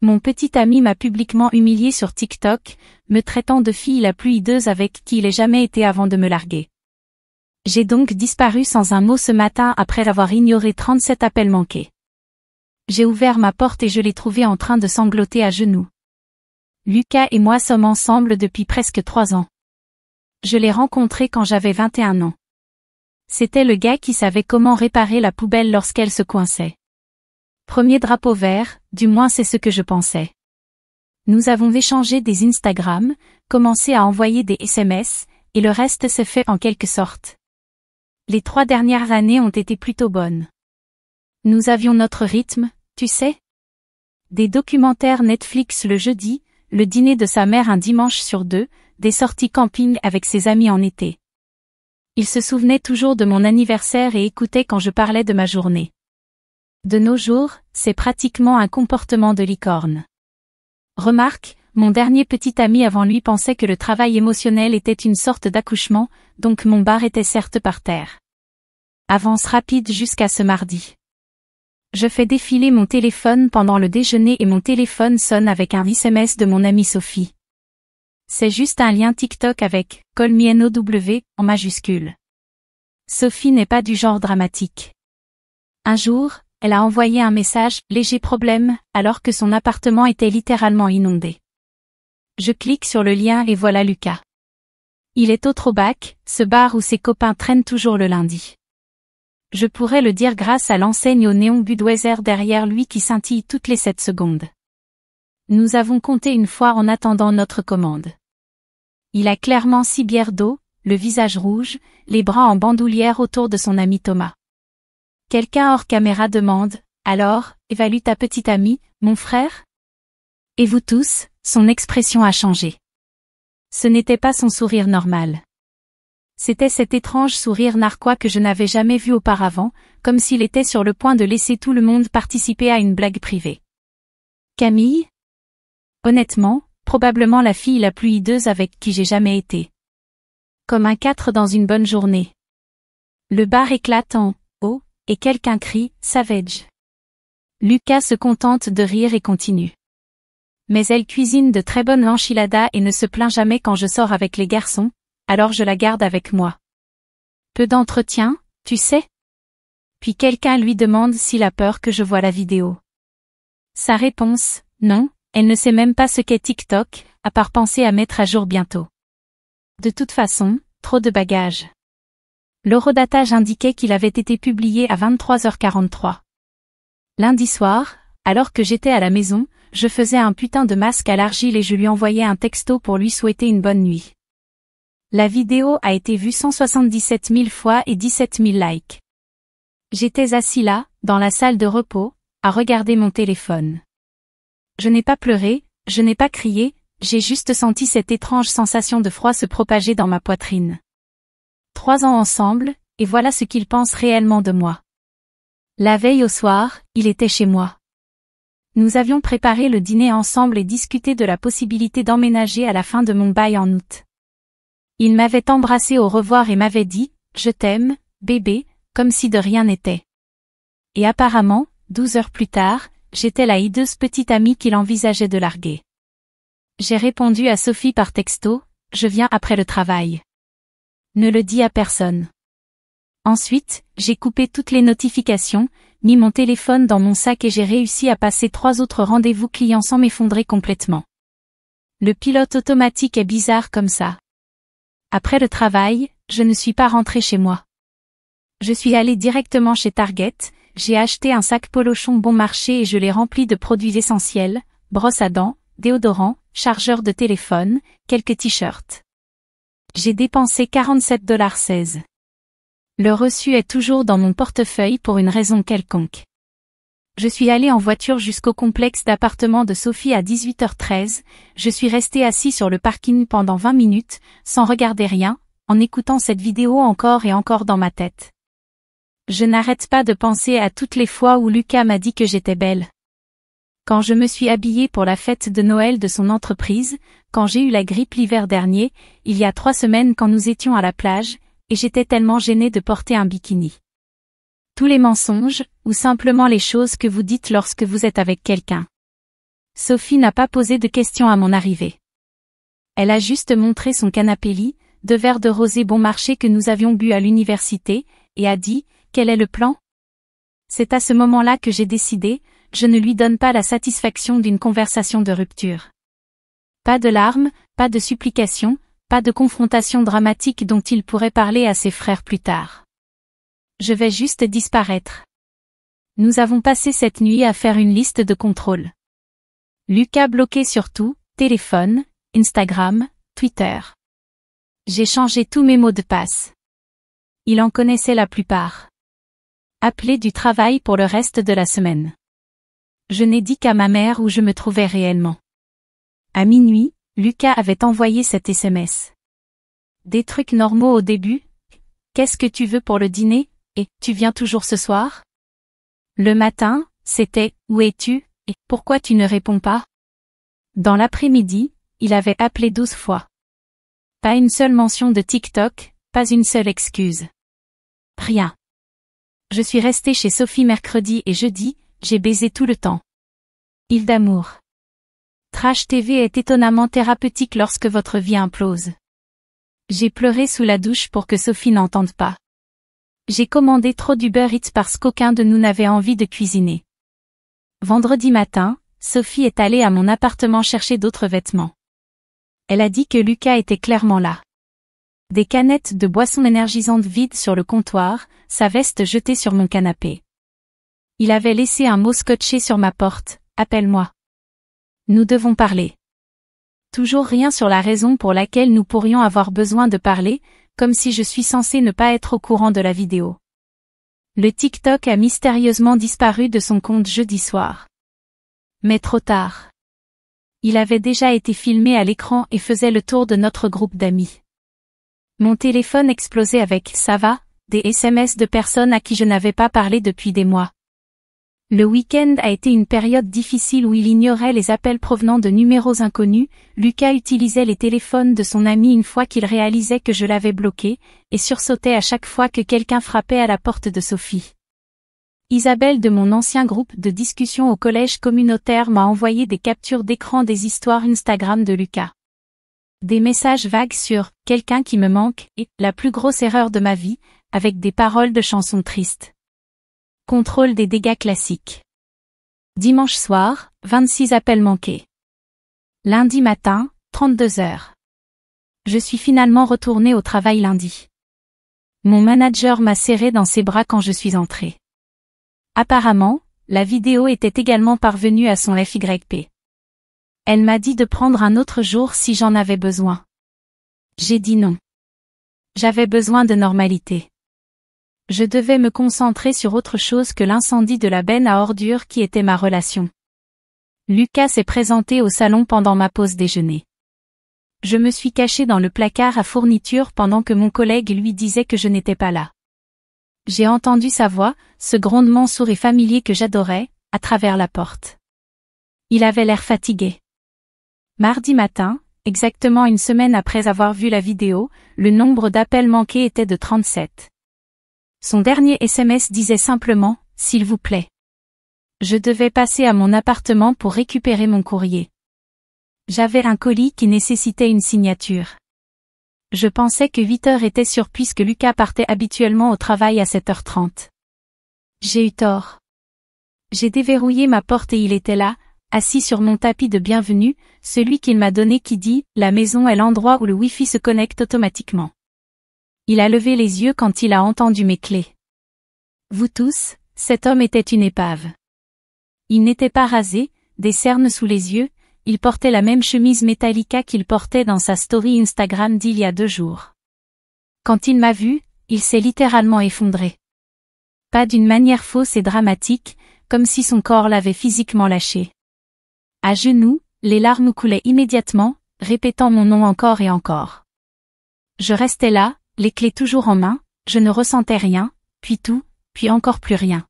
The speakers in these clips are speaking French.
Mon petit ami m'a publiquement humilié sur TikTok, me traitant de fille la plus hideuse avec qui il ait jamais été avant de me larguer. J'ai donc disparu sans un mot ce matin après avoir ignoré 37 appels manqués. J'ai ouvert ma porte et je l'ai trouvé en train de sangloter à genoux. Lucas et moi sommes ensemble depuis presque 3 ans. Je l'ai rencontré quand j'avais 21 ans. C'était le gars qui savait comment réparer la poubelle lorsqu'elle se coinçait. Premier drapeau vert, du moins c'est ce que je pensais. Nous avons échangé des Instagram, commencé à envoyer des SMS, et le reste s'est fait en quelque sorte. Les 3 dernières années ont été plutôt bonnes. Nous avions notre rythme, tu sais. Des documentaires Netflix le jeudi, le dîner de sa mère un dimanche sur 2, des sorties camping avec ses amis en été. Il se souvenait toujours de mon anniversaire et écoutait quand je parlais de ma journée. De nos jours, c'est pratiquement un comportement de licorne. Remarque, mon dernier petit ami avant lui pensait que le travail émotionnel était une sorte d'accouchement, donc mon bar était certes par terre. Avance rapide jusqu'à ce mardi. Je fais défiler mon téléphone pendant le déjeuner et mon téléphone sonne avec un SMS de mon amie Sophie. C'est juste un lien TikTok avec « Call me NOW » en majuscule. Sophie n'est pas du genre dramatique. Un jour, elle a envoyé un message « Léger problème » alors que son appartement était littéralement inondé. Je clique sur le lien et voilà Lucas. Il est au Throwback, ce bar où ses copains traînent toujours le lundi. Je pourrais le dire grâce à l'enseigne au néon Budweiser derrière lui qui scintille toutes les 7 secondes. Nous avons compté une fois en attendant notre commande. Il a clairement 6 bières d'eau, le visage rouge, les bras en bandoulière autour de son ami Thomas. Quelqu'un hors caméra demande « Alors, évalue ta petite amie, mon frère ?» Et vous tous, son expression a changé. Ce n'était pas son sourire normal. C'était cet étrange sourire narquois que je n'avais jamais vu auparavant, comme s'il était sur le point de laisser tout le monde participer à une blague privée. Camille ? Honnêtement, probablement la fille la plus hideuse avec qui j'ai jamais été. Comme un 4 dans une bonne journée. Le bar éclate en « Oh » et quelqu'un crie « Savage ». Lucas se contente de rire et continue. Mais elle cuisine de très bonnes enchiladas et ne se plaint jamais quand je sors avec les garçons, alors je la garde avec moi. Peu d'entretien, tu sais. Puis quelqu'un lui demande s'il a peur que je voie la vidéo. Sa réponse, non, elle ne sait même pas ce qu'est TikTok, à part penser à mettre à jour bientôt. De toute façon, trop de bagages. L'horodatage indiquait qu'il avait été publié à 23h43. Lundi soir, alors que j'étais à la maison, je faisais un putain de masque à l'argile et je lui envoyais un texto pour lui souhaiter une bonne nuit. La vidéo a été vue 177 000 fois et 17 000 likes. J'étais assis là, dans la salle de repos, à regarder mon téléphone. Je n'ai pas pleuré, je n'ai pas crié, j'ai juste senti cette étrange sensation de froid se propager dans ma poitrine. 3 ans ensemble, et voilà ce qu'il pense réellement de moi. La veille au soir, il était chez moi. Nous avions préparé le dîner ensemble et discuté de la possibilité d'emménager à la fin de mon bail en août. Il m'avait embrassé au revoir et m'avait dit « Je t'aime, bébé », comme si de rien n'était. Et apparemment, 12 heures plus tard, j'étais la hideuse petite amie qu'il envisageait de larguer. J'ai répondu à Sophie par texto « Je viens après le travail. Ne le dis à personne. » Ensuite, j'ai coupé toutes les notifications, mis mon téléphone dans mon sac et j'ai réussi à passer 3 autres rendez-vous clients sans m'effondrer complètement. Le pilote automatique est bizarre comme ça. Après le travail, je ne suis pas rentrée chez moi. Je suis allée directement chez Target, j'ai acheté un sac Polochon bon marché et je l'ai rempli de produits essentiels, brosse à dents, déodorant, chargeur de téléphone, quelques t-shirts. J'ai dépensé 47,16 $. Le reçu est toujours dans mon portefeuille pour une raison quelconque. Je suis allée en voiture jusqu'au complexe d'appartements de Sophie à 18h13, je suis restée assis sur le parking pendant 20 minutes, sans regarder rien, en écoutant cette vidéo encore et encore dans ma tête. Je n'arrête pas de penser à toutes les fois où Lucas m'a dit que j'étais belle. Quand je me suis habillée pour la fête de Noël de son entreprise, quand j'ai eu la grippe l'hiver dernier, il y a 3 semaines quand nous étions à la plage, et j'étais tellement gênée de porter un bikini. Tous les mensonges, ou simplement les choses que vous dites lorsque vous êtes avec quelqu'un. Sophie n'a pas posé de questions à mon arrivée. Elle a juste montré son canapé-lit, 2 verres de rosé bon marché que nous avions bu à l'université, et a dit « Quel est le plan ?» C'est à ce moment-là que j'ai décidé, je ne lui donne pas la satisfaction d'une conversation de rupture. Pas de larmes, pas de supplications, pas de confrontation dramatique dont il pourrait parler à ses frères plus tard. Je vais juste disparaître. Nous avons passé cette nuit à faire une liste de contrôle. Lucas bloqué sur tout, téléphone, Instagram, Twitter. J'ai changé tous mes mots de passe. Il en connaissait la plupart. Appelé du travail pour le reste de la semaine. Je n'ai dit qu'à ma mère où je me trouvais réellement. À minuit, Lucas avait envoyé cet SMS. Des trucs normaux au début. Qu'est-ce que tu veux pour le dîner? Et tu viens toujours ce soir? Le matin, c'était où es-tu? Et pourquoi tu ne réponds pas? Dans l'après-midi, il avait appelé 12 fois. Pas une seule mention de TikTok, pas une seule excuse. Rien. Je suis restée chez Sophie mercredi et jeudi, j'ai baisé tout le temps. Île d'amour. Trash TV est étonnamment thérapeutique lorsque votre vie implose. J'ai pleuré sous la douche pour que Sophie n'entende pas. J'ai commandé trop d'Uber Eats parce qu'aucun de nous n'avait envie de cuisiner. Vendredi matin, Sophie est allée à mon appartement chercher d'autres vêtements. Elle a dit que Lucas était clairement là. Des canettes de boissons énergisantes vides sur le comptoir, sa veste jetée sur mon canapé. Il avait laissé un mot scotché sur ma porte, « Appelle-moi. Nous devons parler. » Toujours rien sur la raison pour laquelle nous pourrions avoir besoin de parler, comme si je suis censée ne pas être au courant de la vidéo. Le TikTok a mystérieusement disparu de son compte jeudi soir. Mais trop tard. Il avait déjà été filmé à l'écran et faisait le tour de notre groupe d'amis. Mon téléphone explosait avec « Ça va ?» des SMS de personnes à qui je n'avais pas parlé depuis des mois. Le week-end a été une période difficile où il ignorait les appels provenant de numéros inconnus. Lucas utilisait les téléphones de son ami une fois qu'il réalisait que je l'avais bloqué, et sursautait à chaque fois que quelqu'un frappait à la porte de Sophie. Isabelle de mon ancien groupe de discussion au collège communautaire m'a envoyé des captures d'écran des histoires Instagram de Lucas. Des messages vagues sur « quelqu'un qui me manque » et « la plus grosse erreur de ma vie », avec des paroles de chansons tristes. Contrôle des dégâts classiques. Dimanche soir, 26 appels manqués. Lundi matin, 32 heures. Je suis finalement retournée au travail lundi. Mon manager m'a serré dans ses bras quand je suis entrée. Apparemment, la vidéo était également parvenue à son FYP. Elle m'a dit de prendre un autre jour si j'en avais besoin. J'ai dit non. J'avais besoin de normalité. Je devais me concentrer sur autre chose que l'incendie de la benne à ordures qui était ma relation. Lucas s'est présenté au salon pendant ma pause déjeuner. Je me suis cachée dans le placard à fournitures pendant que mon collègue lui disait que je n'étais pas là. J'ai entendu sa voix, ce grondement sourd et familier que j'adorais, à travers la porte. Il avait l'air fatigué. Mardi matin, exactement une semaine après avoir vu la vidéo, le nombre d'appels manqués était de 37. Son dernier SMS disait simplement « S'il vous plaît ». Je devais passer à mon appartement pour récupérer mon courrier. J'avais un colis qui nécessitait une signature. Je pensais que 8 heures étaient sûres puisque Lucas partait habituellement au travail à 7h30. J'ai eu tort. J'ai déverrouillé ma porte et il était là, assis sur mon tapis de bienvenue, celui qu'il m'a donné qui dit « La maison est l'endroit où le Wi-Fi se connecte automatiquement ». Il a levé les yeux quand il a entendu mes clés. Vous tous, cet homme était une épave. Il n'était pas rasé, des cernes sous les yeux, il portait la même chemise Metallica qu'il portait dans sa story Instagram d'il y a 2 jours. Quand il m'a vu, il s'est littéralement effondré. Pas d'une manière fausse et dramatique, comme si son corps l'avait physiquement lâché. À genoux, les larmes coulaient immédiatement, répétant mon nom encore et encore. Je restais là, les clés toujours en main, je ne ressentais rien, puis tout, puis encore plus rien.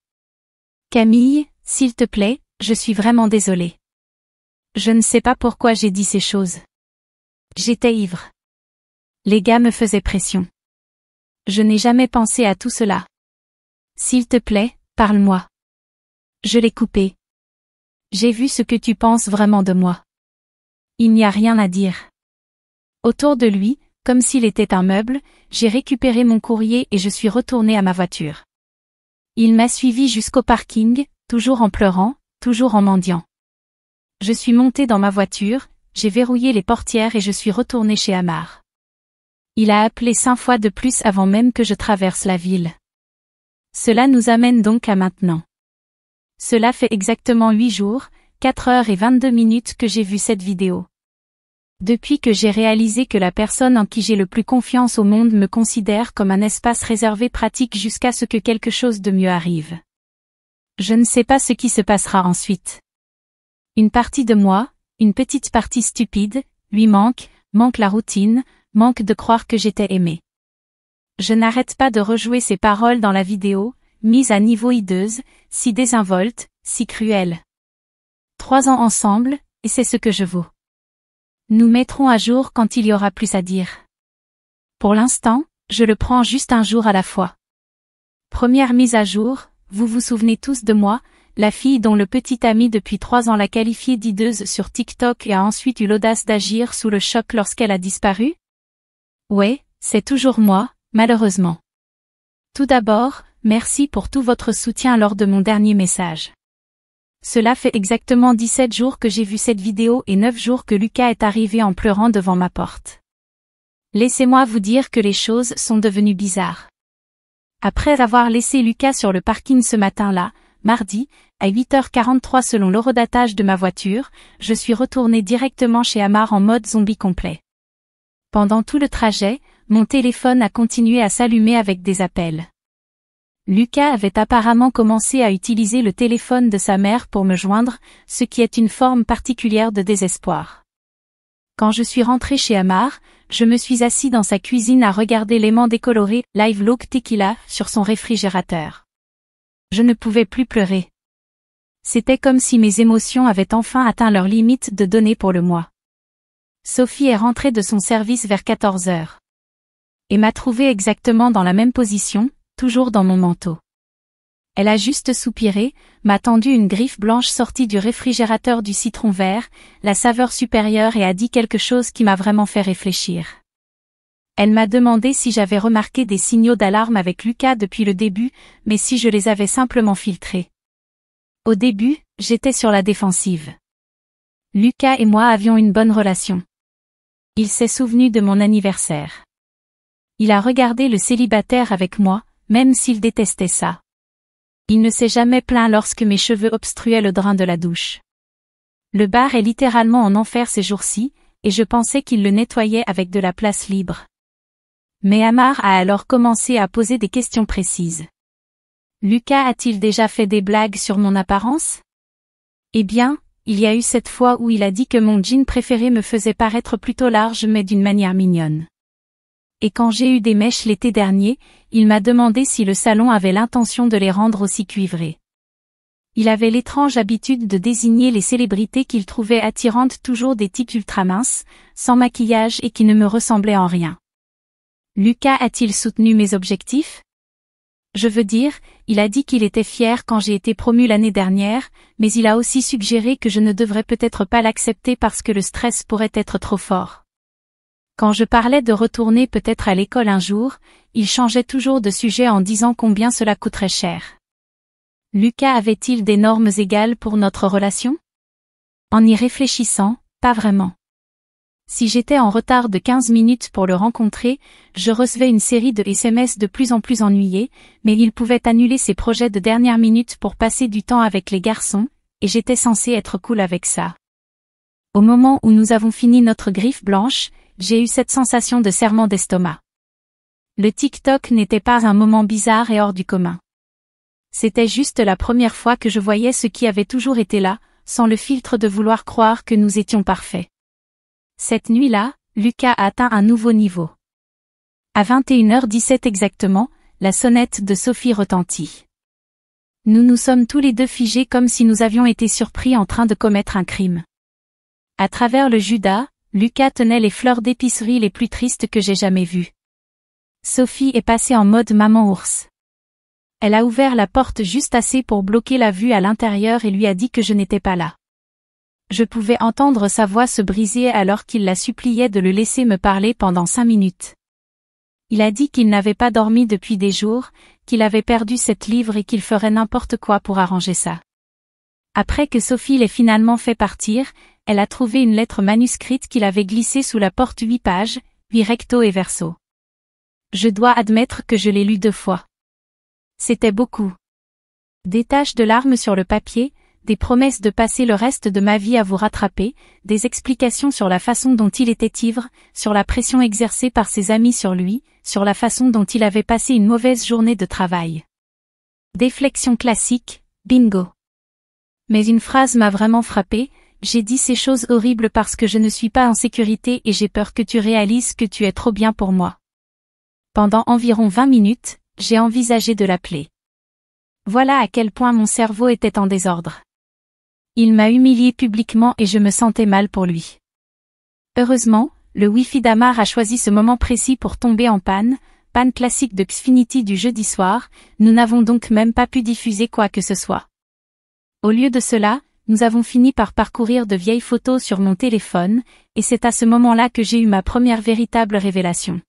Camille, s'il te plaît, je suis vraiment désolée. Je ne sais pas pourquoi j'ai dit ces choses. J'étais ivre. Les gars me faisaient pression. Je n'ai jamais pensé à tout cela. S'il te plaît, parle-moi. Je l'ai coupé. J'ai vu ce que tu penses vraiment de moi. Il n'y a rien à dire. Autour de lui, comme s'il était un meuble, j'ai récupéré mon courrier et je suis retournée à ma voiture. Il m'a suivi jusqu'au parking, toujours en pleurant, toujours en mendiant. Je suis montée dans ma voiture, j'ai verrouillé les portières et je suis retournée chez Amar. Il a appelé 5 fois de plus avant même que je traverse la ville. Cela nous amène donc à maintenant. Cela fait exactement 8 jours, 4 heures et 22 minutes que j'ai vu cette vidéo. Depuis que j'ai réalisé que la personne en qui j'ai le plus confiance au monde me considère comme un espace réservé pratique jusqu'à ce que quelque chose de mieux arrive. Je ne sais pas ce qui se passera ensuite. Une partie de moi, une petite partie stupide, lui manque la routine, manque de croire que j'étais aimée. Je n'arrête pas de rejouer ces paroles dans la vidéo, mise à niveau hideuse, si désinvolte, si cruelle. 3 ans ensemble, et c'est ce que je vaux. Nous mettrons à jour quand il y aura plus à dire. Pour l'instant, je le prends juste un jour à la fois. Première mise à jour, vous vous souvenez tous de moi, la fille dont le petit ami depuis 3 ans l'a qualifiée d'ideuse sur TikTok et a ensuite eu l'audace d'agir sous le choc lorsqu'elle a disparu? Ouais, c'est toujours moi, malheureusement. Tout d'abord, merci pour tout votre soutien lors de mon dernier message. Cela fait exactement 17 jours que j'ai vu cette vidéo et 9 jours que Lucas est arrivé en pleurant devant ma porte. Laissez-moi vous dire que les choses sont devenues bizarres. Après avoir laissé Lucas sur le parking ce matin-là, mardi, à 8h43 selon l'horodatage de ma voiture, je suis retournée directement chez Amar en mode zombie complet. Pendant tout le trajet, mon téléphone a continué à s'allumer avec des appels. Lucas avait apparemment commencé à utiliser le téléphone de sa mère pour me joindre, ce qui est une forme particulière de désespoir. Quand je suis rentrée chez Amar, je me suis assis dans sa cuisine à regarder l'aimant décoloré Live Look Tequila sur son réfrigérateur. Je ne pouvais plus pleurer. C'était comme si mes émotions avaient enfin atteint leur limite de donner pour le mois. Sophie est rentrée de son service vers 14 heures. Et m'a trouvée exactement dans la même position, toujours dans mon manteau. Elle a juste soupiré, m'a tendu une griffe blanche sortie du réfrigérateur du citron vert, la saveur supérieure et a dit quelque chose qui m'a vraiment fait réfléchir. Elle m'a demandé si j'avais remarqué des signaux d'alarme avec Lucas depuis le début, mais si je les avais simplement filtrés. Au début, j'étais sur la défensive. Lucas et moi avions une bonne relation. Il s'est souvenu de mon anniversaire. Il a regardé le célibataire avec moi, même s'il détestait ça. Il ne s'est jamais plaint lorsque mes cheveux obstruaient le drain de la douche. Le bar est littéralement en enfer ces jours-ci, et je pensais qu'il le nettoyait avec de la place libre. Mais Amar a alors commencé à poser des questions précises. Lucas a-t-il déjà fait des blagues sur mon apparence? Eh bien, il y a eu cette fois où il a dit que mon jean préféré me faisait paraître plutôt large mais d'une manière mignonne. Et quand j'ai eu des mèches l'été dernier, il m'a demandé si le salon avait l'intention de les rendre aussi cuivrées. Il avait l'étrange habitude de désigner les célébrités qu'il trouvait attirantes toujours des types ultra minces, sans maquillage et qui ne me ressemblaient en rien. Lucas a-t-il soutenu mes objectifs? Je veux dire, il a dit qu'il était fier quand j'ai été promue l'année dernière, mais il a aussi suggéré que je ne devrais peut-être pas l'accepter parce que le stress pourrait être trop fort. Quand je parlais de retourner peut-être à l'école un jour, il changeait toujours de sujet en disant combien cela coûterait cher. Lucas avait-il des normes égales pour notre relation? En y réfléchissant, pas vraiment. Si j'étais en retard de 15 minutes pour le rencontrer, je recevais une série de SMS de plus en plus ennuyés, mais il pouvait annuler ses projets de dernière minute pour passer du temps avec les garçons, et j'étais censée être cool avec ça. Au moment où nous avons fini notre griffe blanche, j'ai eu cette sensation de serrement d'estomac. Le TikTok n'était pas un moment bizarre et hors du commun. C'était juste la première fois que je voyais ce qui avait toujours été là, sans le filtre de vouloir croire que nous étions parfaits. Cette nuit-là, Lucas a atteint un nouveau niveau. À 21h17 exactement, la sonnette de Sophie retentit. Nous nous sommes tous les deux figés comme si nous avions été surpris en train de commettre un crime. À travers le Judas, Lucas tenait les fleurs d'épicerie les plus tristes que j'ai jamais vues. Sophie est passée en mode maman ours. Elle a ouvert la porte juste assez pour bloquer la vue à l'intérieur et lui a dit que je n'étais pas là. Je pouvais entendre sa voix se briser alors qu'il la suppliait de le laisser me parler pendant 5 minutes. Il a dit qu'il n'avait pas dormi depuis des jours, qu'il avait perdu 7 livres et qu'il ferait n'importe quoi pour arranger ça. Après que Sophie l'ait finalement fait partir, elle a trouvé une lettre manuscrite qu'il avait glissée sous la porte 8 pages, 8 recto et verso. Je dois admettre que je l'ai lu 2 fois. C'était beaucoup. Des taches de larmes sur le papier, des promesses de passer le reste de ma vie à vous rattraper, des explications sur la façon dont il était ivre, sur la pression exercée par ses amis sur lui, sur la façon dont il avait passé une mauvaise journée de travail. Déflexion classique, bingo. Mais une phrase m'a vraiment frappée, j'ai dit ces choses horribles parce que je ne suis pas en sécurité et j'ai peur que tu réalises que tu es trop bien pour moi. Pendant environ 20 minutes, j'ai envisagé de l'appeler. Voilà à quel point mon cerveau était en désordre. Il m'a humilié publiquement et je me sentais mal pour lui. Heureusement, le Wi-Fi d'Amar a choisi ce moment précis pour tomber en panne classique de Xfinity du jeudi soir, nous n'avons donc même pas pu diffuser quoi que ce soit. Au lieu de cela, nous avons fini par parcourir de vieilles photos sur mon téléphone, et c'est à ce moment-là que j'ai eu ma première véritable révélation.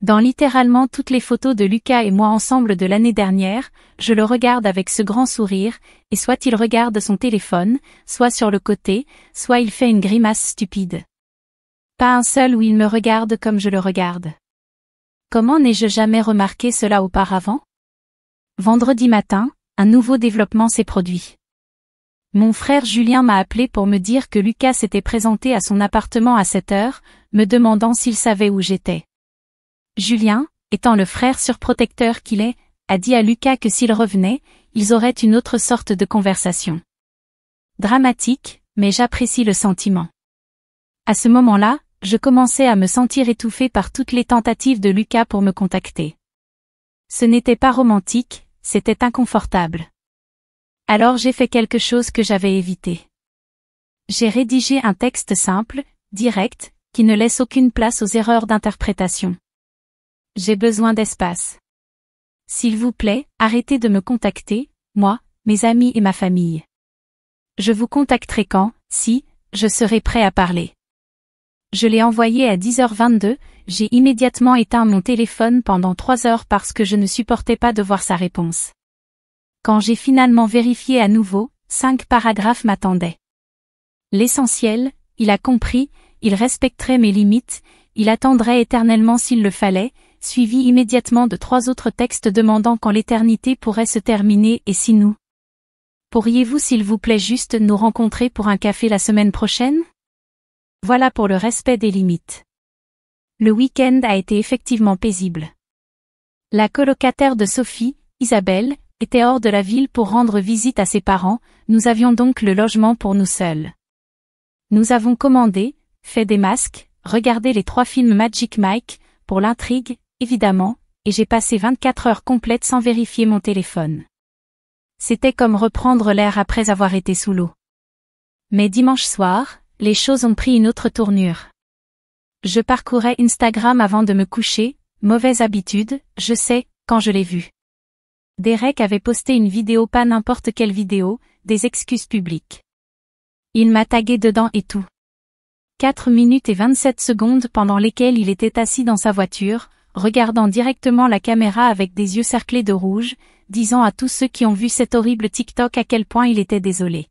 Dans littéralement toutes les photos de Lucas et moi ensemble de l'année dernière, je le regarde avec ce grand sourire, et soit il regarde son téléphone, soit sur le côté, soit il fait une grimace stupide. Pas un seul où il me regarde comme je le regarde. Comment n'ai-je jamais remarqué cela auparavant? Vendredi matin, un nouveau développement s'est produit. Mon frère Julien m'a appelé pour me dire que Lucas s'était présenté à son appartement à 7 heures, me demandant s'il savait où j'étais. Julien, étant le frère surprotecteur qu'il est, a dit à Lucas que s'il revenait, ils auraient une autre sorte de conversation. Dramatique, mais j'apprécie le sentiment. À ce moment-là, je commençais à me sentir étouffée par toutes les tentatives de Lucas pour me contacter. Ce n'était pas romantique, c'était inconfortable. Alors j'ai fait quelque chose que j'avais évité. J'ai rédigé un texte simple, direct, qui ne laisse aucune place aux erreurs d'interprétation. J'ai besoin d'espace. S'il vous plaît, arrêtez de me contacter, moi, mes amis et ma famille. Je vous contacterai quand, si, je serai prêt à parler. Je l'ai envoyé à 10h22, j'ai immédiatement éteint mon téléphone pendant 3 heures parce que je ne supportais pas de voir sa réponse. Quand j'ai finalement vérifié à nouveau, 5 paragraphes m'attendaient. L'essentiel, il a compris, il respecterait mes limites, il attendrait éternellement s'il le fallait, suivi immédiatement de 3 autres textes demandant quand l'éternité pourrait se terminer et si nous. Pourriez-vous s'il vous plaît juste nous rencontrer pour un café la semaine prochaine? Voilà pour le respect des limites. Le week-end a été effectivement paisible. La colocataire de Sophie, Isabelle, était hors de la ville pour rendre visite à ses parents, nous avions donc le logement pour nous seuls. Nous avons commandé, fait des masques, regardé les 3 films Magic Mike, pour l'intrigue, évidemment, et j'ai passé 24 heures complètes sans vérifier mon téléphone. C'était comme reprendre l'air après avoir été sous l'eau. Mais dimanche soir, les choses ont pris une autre tournure. Je parcourais Instagram avant de me coucher, mauvaise habitude, je sais, quand je l'ai vu. Derek avait posté une vidéo, pas n'importe quelle vidéo, des excuses publiques. Il m'a tagué dedans et tout. 4 minutes et 27 secondes pendant lesquelles il était assis dans sa voiture, regardant directement la caméra avec des yeux cerclés de rouge, disant à tous ceux qui ont vu cet horrible TikTok à quel point il était désolé.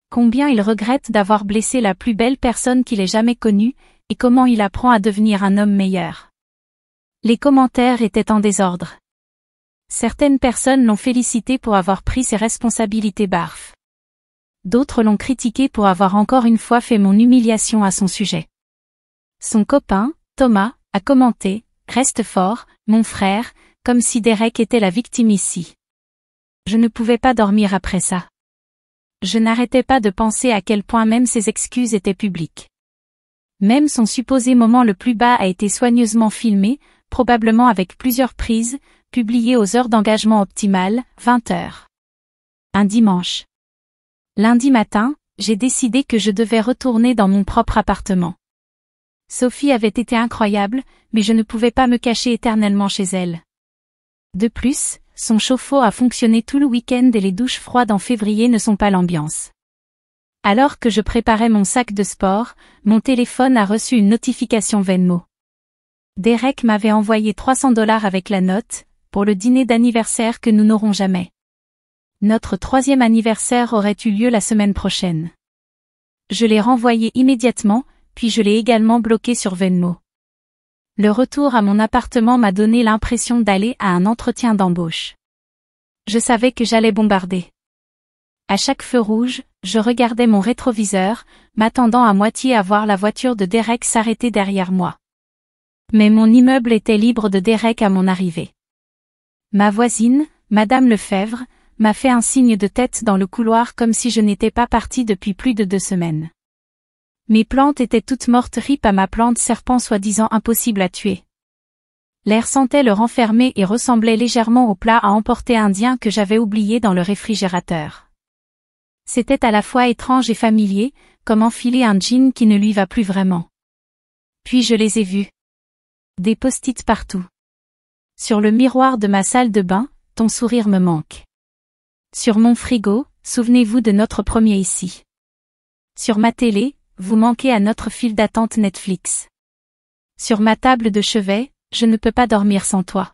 Combien il regrette d'avoir blessé la plus belle personne qu'il ait jamais connue, et comment il apprend à devenir un homme meilleur. Les commentaires étaient en désordre. Certaines personnes l'ont félicité pour avoir pris ses responsabilités barf. D'autres l'ont critiqué pour avoir encore une fois fait mon humiliation à son sujet. Son copain, Thomas, a commenté « Reste fort, mon frère », comme si Derek était la victime ici. Je ne pouvais pas dormir après ça. Je n'arrêtais pas de penser à quel point même ses excuses étaient publiques. Même son supposé moment le plus bas a été soigneusement filmé, probablement avec plusieurs prises, publié aux heures d'engagement optimales, 20 heures. Un dimanche. Lundi matin, j'ai décidé que je devais retourner dans mon propre appartement. Sophie avait été incroyable, mais je ne pouvais pas me cacher éternellement chez elle. De plus, son chauffe-eau a fonctionné tout le week-end et les douches froides en février ne sont pas l'ambiance. Alors que je préparais mon sac de sport, mon téléphone a reçu une notification Venmo. Derek m'avait envoyé $300 avec la note, pour le dîner d'anniversaire que nous n'aurons jamais. Notre 3e anniversaire aurait eu lieu la semaine prochaine. Je l'ai renvoyé immédiatement, puis je l'ai également bloqué sur Venmo. Le retour à mon appartement m'a donné l'impression d'aller à un entretien d'embauche. Je savais que j'allais bombarder. À chaque feu rouge, je regardais mon rétroviseur, m'attendant à moitié à voir la voiture de Derek s'arrêter derrière moi. Mais mon immeuble était libre de Derek à mon arrivée. Ma voisine, Madame Lefebvre, m'a fait un signe de tête dans le couloir comme si je n'étais pas partie depuis plus de 2 semaines. Mes plantes étaient toutes mortes, rip à ma plante serpent soi-disant impossible à tuer. L'air sentait le renfermer et ressemblait légèrement au plat à emporter indien que j'avais oublié dans le réfrigérateur. C'était à la fois étrange et familier, comme enfiler un jean qui ne lui va plus vraiment. Puis je les ai vus. Des post-it partout. Sur le miroir de ma salle de bain, ton sourire me manque. Sur mon frigo, souvenez-vous de notre premier ici. Sur ma télé, vous manquez à notre file d'attente Netflix. Sur ma table de chevet, je ne peux pas dormir sans toi.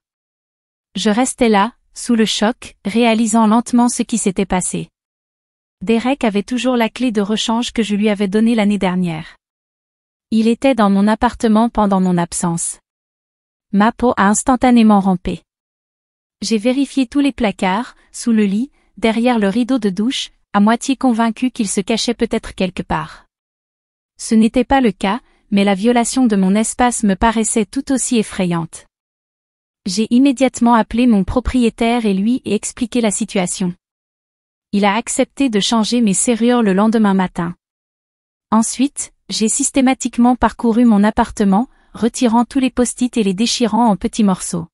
Je restais là, sous le choc, réalisant lentement ce qui s'était passé. Derek avait toujours la clé de rechange que je lui avais donnée l'année dernière. Il était dans mon appartement pendant mon absence. Ma peau a instantanément rampé. J'ai vérifié tous les placards, sous le lit, derrière le rideau de douche, à moitié convaincu qu'il se cachait peut-être quelque part. Ce n'était pas le cas, mais la violation de mon espace me paraissait tout aussi effrayante. J'ai immédiatement appelé mon propriétaire et lui ai expliqué la situation. Il a accepté de changer mes serrures le lendemain matin. Ensuite, j'ai systématiquement parcouru mon appartement, retirant tous les post-it et les déchirant en petits morceaux.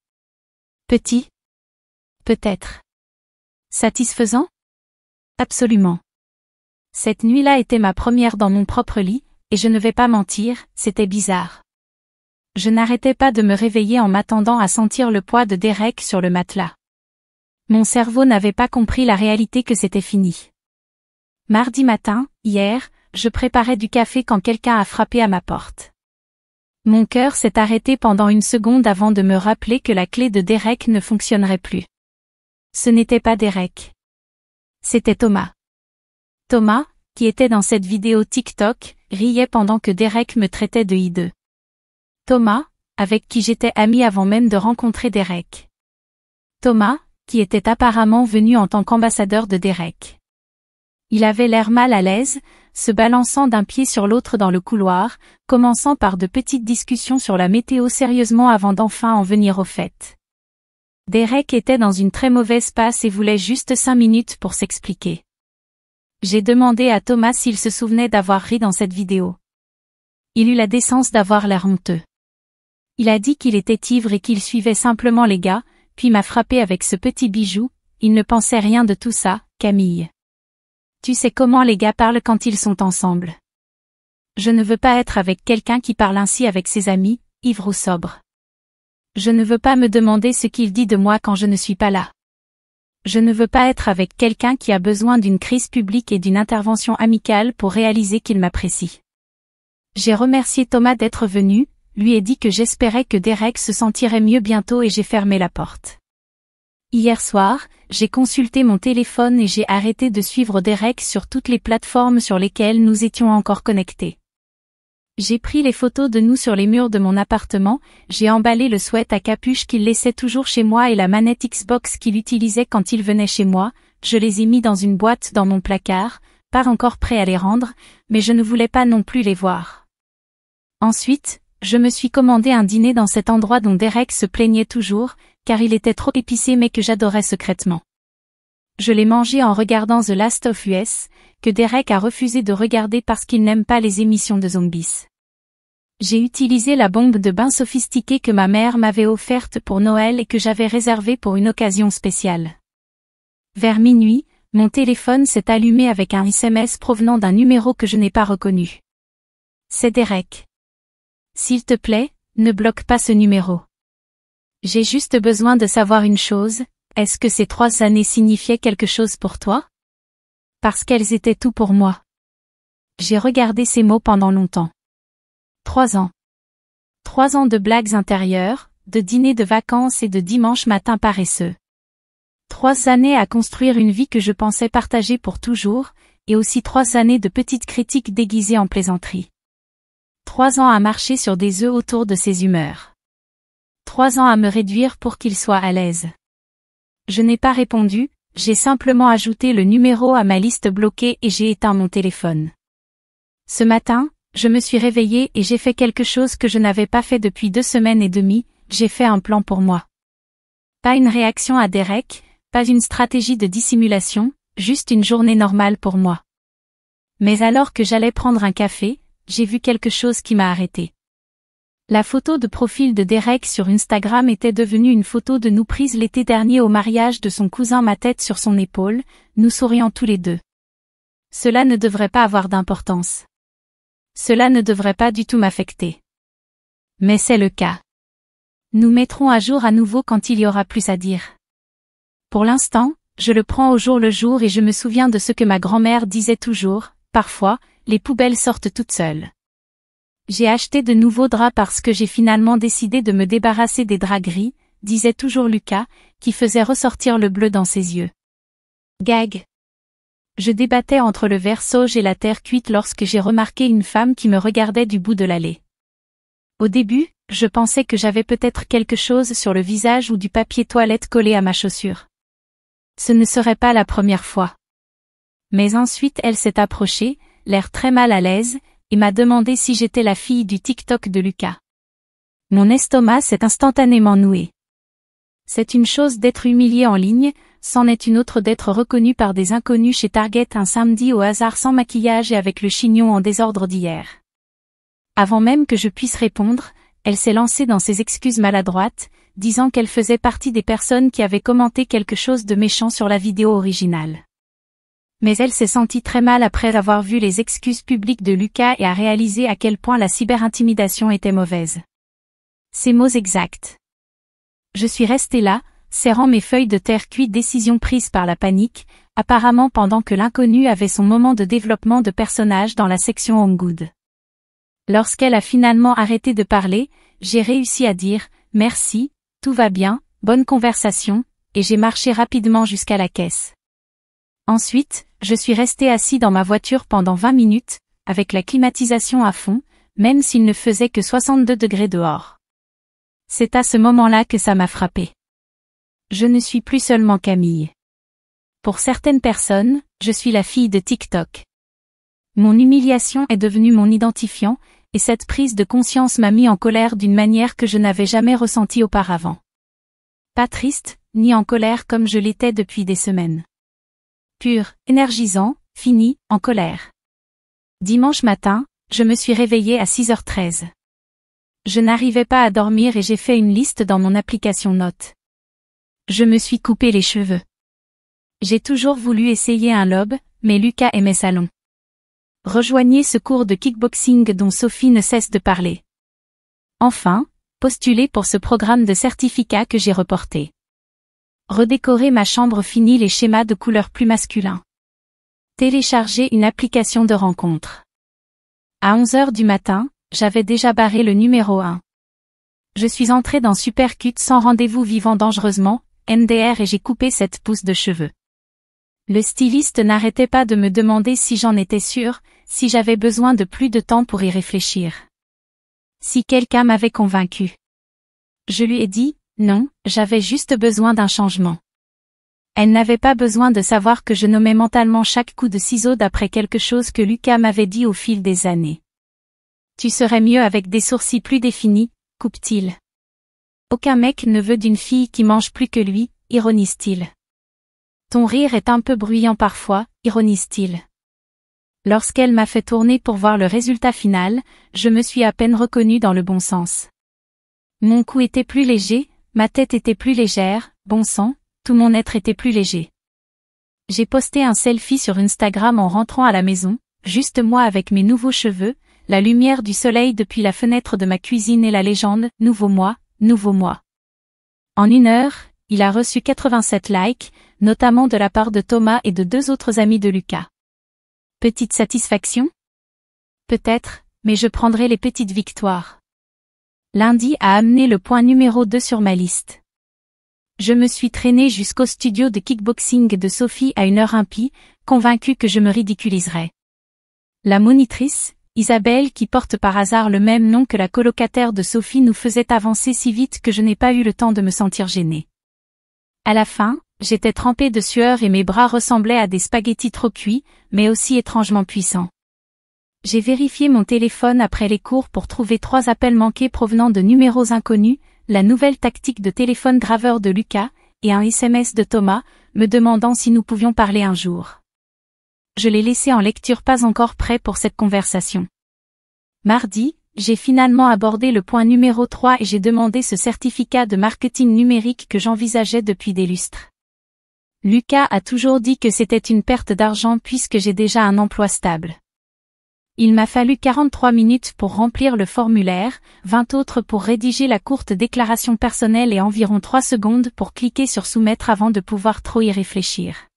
Petit? Peut-être. Satisfaisant? Absolument. Cette nuit-là était ma première dans mon propre lit, et je ne vais pas mentir, c'était bizarre. Je n'arrêtais pas de me réveiller en m'attendant à sentir le poids de Derek sur le matelas. Mon cerveau n'avait pas compris la réalité que c'était fini. Mardi matin, hier, je préparais du café quand quelqu'un a frappé à ma porte. Mon cœur s'est arrêté pendant une seconde avant de me rappeler que la clé de Derek ne fonctionnerait plus. Ce n'était pas Derek. C'était Thomas. Thomas, qui était dans cette vidéo TikTok, riait pendant que Derek me traitait de hideux. Thomas, avec qui j'étais amie avant même de rencontrer Derek. Thomas, qui était apparemment venu en tant qu'ambassadeur de Derek. Il avait l'air mal à l'aise, se balançant d'un pied sur l'autre dans le couloir, commençant par de petites discussions sur la météo sérieusement avant d'enfin en venir au fait. Derek était dans une très mauvaise passe et voulait juste 5 minutes pour s'expliquer. J'ai demandé à Thomas s'il se souvenait d'avoir ri dans cette vidéo. Il eut la décence d'avoir l'air honteux. Il a dit qu'il était ivre et qu'il suivait simplement les gars, puis m'a frappé avec ce petit bijou, il ne pensait rien de tout ça, Camille. Tu sais comment les gars parlent quand ils sont ensemble. Je ne veux pas être avec quelqu'un qui parle ainsi avec ses amis, ivre ou sobre. Je ne veux pas me demander ce qu'il dit de moi quand je ne suis pas là. Je ne veux pas être avec quelqu'un qui a besoin d'une crise publique et d'une intervention amicale pour réaliser qu'il m'apprécie. J'ai remercié Thomas d'être venu, lui ai dit que j'espérais que Derek se sentirait mieux bientôt et j'ai fermé la porte. Hier soir, j'ai consulté mon téléphone et j'ai arrêté de suivre Derek sur toutes les plateformes sur lesquelles nous étions encore connectés. J'ai pris les photos de nous sur les murs de mon appartement, j'ai emballé le sweat à capuche qu'il laissait toujours chez moi et la manette Xbox qu'il utilisait quand il venait chez moi, je les ai mis dans une boîte dans mon placard, pas encore prêt à les rendre, mais je ne voulais pas non plus les voir. Ensuite, je me suis commandé un dîner dans cet endroit dont Derek se plaignait toujours, car il était trop épicé mais que j'adorais secrètement. Je l'ai mangé en regardant The Last of Us, que Derek a refusé de regarder parce qu'il n'aime pas les émissions de zombies. J'ai utilisé la bombe de bain sophistiquée que ma mère m'avait offerte pour Noël et que j'avais réservée pour une occasion spéciale. Vers minuit, mon téléphone s'est allumé avec un SMS provenant d'un numéro que je n'ai pas reconnu. C'est Derek. S'il te plaît, ne bloque pas ce numéro. J'ai juste besoin de savoir une chose, est-ce que ces 3 années signifiaient quelque chose pour toi? Parce qu'elles étaient tout pour moi. J'ai regardé ces mots pendant longtemps. 3 ans. 3 ans de blagues intérieures, de dîners de vacances et de dimanches matins paresseux. 3 années à construire une vie que je pensais partager pour toujours, et aussi 3 années de petites critiques déguisées en plaisanterie. 3 ans à marcher sur des œufs autour de ses humeurs. 3 ans à me réduire pour qu'il soit à l'aise. Je n'ai pas répondu, j'ai simplement ajouté le numéro à ma liste bloquée et j'ai éteint mon téléphone. Ce matin, je me suis réveillée et j'ai fait quelque chose que je n'avais pas fait depuis 2 semaines et demie, j'ai fait un plan pour moi. Pas une réaction à Derek, pas une stratégie de dissimulation, juste une journée normale pour moi. Mais alors que j'allais prendre un café, j'ai vu quelque chose qui m'a arrêté. La photo de profil de Derek sur Instagram était devenue une photo de nous prise l'été dernier au mariage de son cousin, ma tête sur son épaule, nous souriant tous les deux. Cela ne devrait pas avoir d'importance. Cela ne devrait pas du tout m'affecter. Mais c'est le cas. Nous mettrons à jour à nouveau quand il y aura plus à dire. Pour l'instant, je le prends au jour le jour et je me souviens de ce que ma grand-mère disait toujours, parfois, les poubelles sortent toutes seules. J'ai acheté de nouveaux draps parce que j'ai finalement décidé de me débarrasser des draps gris, disait toujours Lucas, qui faisait ressortir le bleu dans ses yeux. Gag. Je débattais entre le verre sauge et la terre cuite lorsque j'ai remarqué une femme qui me regardait du bout de l'allée. Au début, je pensais que j'avais peut-être quelque chose sur le visage ou du papier toilette collé à ma chaussure. Ce ne serait pas la première fois. Mais ensuite elle s'est approchée, l'air très mal à l'aise, et m'a demandé si j'étais la fille du TikTok de Lucas. Mon estomac s'est instantanément noué. C'est une chose d'être humilié en ligne, c'en est une autre d'être reconnu par des inconnus chez Target un samedi au hasard sans maquillage et avec le chignon en désordre d'hier. Avant même que je puisse répondre, elle s'est lancée dans ses excuses maladroites, disant qu'elle faisait partie des personnes qui avaient commenté quelque chose de méchant sur la vidéo originale. Mais elle s'est sentie très mal après avoir vu les excuses publiques de Lucas et a réalisé à quel point la cyberintimidation était mauvaise. Ces mots exacts. Je suis restée là, serrant mes feuilles de terre cuite, décision prise par la panique, apparemment pendant que l'inconnu avait son moment de développement de personnage dans la section Home Good. Lorsqu'elle a finalement arrêté de parler, j'ai réussi à dire « Merci, tout va bien, bonne conversation » et j'ai marché rapidement jusqu'à la caisse. Ensuite, je suis resté assis dans ma voiture pendant 20 minutes, avec la climatisation à fond, même s'il ne faisait que 62 degrés dehors. C'est à ce moment-là que ça m'a frappé. Je ne suis plus seulement Camille. Pour certaines personnes, je suis la fille de TikTok. Mon humiliation est devenue mon identifiant, et cette prise de conscience m'a mis en colère d'une manière que je n'avais jamais ressentie auparavant. Pas triste, ni en colère comme je l'étais depuis des semaines. Pur, énergisant, fini, en colère. Dimanche matin, je me suis réveillée à 6h13. Je n'arrivais pas à dormir et j'ai fait une liste dans mon application Notes. Je me suis coupé les cheveux. J'ai toujours voulu essayer un lob, mais Lucas aimait ça long. Rejoignez ce cours de kickboxing dont Sophie ne cesse de parler. Enfin, postuler pour ce programme de certificat que j'ai reporté. Redécorer ma chambre, fini les schémas de couleurs plus masculins. Télécharger une application de rencontre. À 11h du matin, j'avais déjà barré le numéro 1. Je suis entrée dans Supercut sans rendez-vous, vivant dangereusement, MDR, et j'ai coupé 7 pouces de cheveux. Le styliste n'arrêtait pas de me demander si j'en étais sûre, si j'avais besoin de plus de temps pour y réfléchir. Si quelqu'un m'avait convaincue. Je lui ai dit, non, j'avais juste besoin d'un changement. Elle n'avait pas besoin de savoir que je nommais mentalement chaque coup de ciseau d'après quelque chose que Lucas m'avait dit au fil des années. Tu serais mieux avec des sourcils plus définis, coupe-t-il. Aucun mec ne veut d'une fille qui mange plus que lui, ironise-t-il. Ton rire est un peu bruyant parfois, ironise-t-il. Lorsqu'elle m'a fait tourner pour voir le résultat final, je me suis à peine reconnue dans le bon sens. Mon cou était plus léger, ma tête était plus légère, bon sang, tout mon être était plus léger. J'ai posté un selfie sur Instagram en rentrant à la maison, juste moi avec mes nouveaux cheveux, la lumière du soleil depuis la fenêtre de ma cuisine et la légende « Nouveau moi, nouveau moi ». En 1 heure, il a reçu 87 likes, notamment de la part de Thomas et de 2 autres amis de Lucas. Petite satisfaction ? Peut-être, mais je prendrai les petites victoires. Lundi a amené le point numéro 2 sur ma liste. Je me suis traînée jusqu'au studio de kickboxing de Sophie à une heure impie, convaincue que je me ridiculiserais. La monitrice, Isabelle, qui porte par hasard le même nom que la colocataire de Sophie, nous faisait avancer si vite que je n'ai pas eu le temps de me sentir gênée. À la fin, j'étais trempée de sueur et mes bras ressemblaient à des spaghettis trop cuits, mais aussi étrangement puissants. J'ai vérifié mon téléphone après les cours pour trouver 3 appels manqués provenant de numéros inconnus, la nouvelle tactique de téléphone graveur de Lucas, et un SMS de Thomas, me demandant si nous pouvions parler un jour. Je l'ai laissé en lecture, pas encore prêt pour cette conversation. Mardi, j'ai finalement abordé le point numéro 3 et j'ai demandé ce certificat de marketing numérique que j'envisageais depuis des lustres. Lucas a toujours dit que c'était une perte d'argent puisque j'ai déjà un emploi stable. Il m'a fallu 43 minutes pour remplir le formulaire, 20 autres pour rédiger la courte déclaration personnelle et environ 3 secondes pour cliquer sur soumettre avant de pouvoir trop y réfléchir.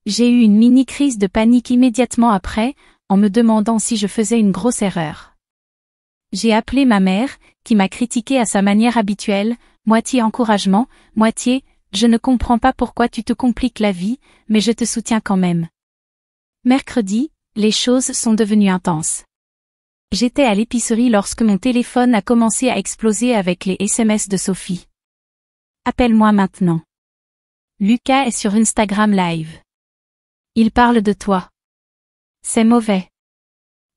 J'ai eu une mini-crise de panique immédiatement après, en me demandant si je faisais une grosse erreur. J'ai appelé ma mère, qui m'a critiqué à sa manière habituelle, moitié encouragement, moitié « je ne comprends pas pourquoi tu te compliques la vie, mais je te soutiens quand même ». Mercredi, les choses sont devenues intenses. J'étais à l'épicerie lorsque mon téléphone a commencé à exploser avec les SMS de Sophie. Appelle-moi maintenant. Lucas est sur Instagram Live. Il parle de toi. C'est mauvais.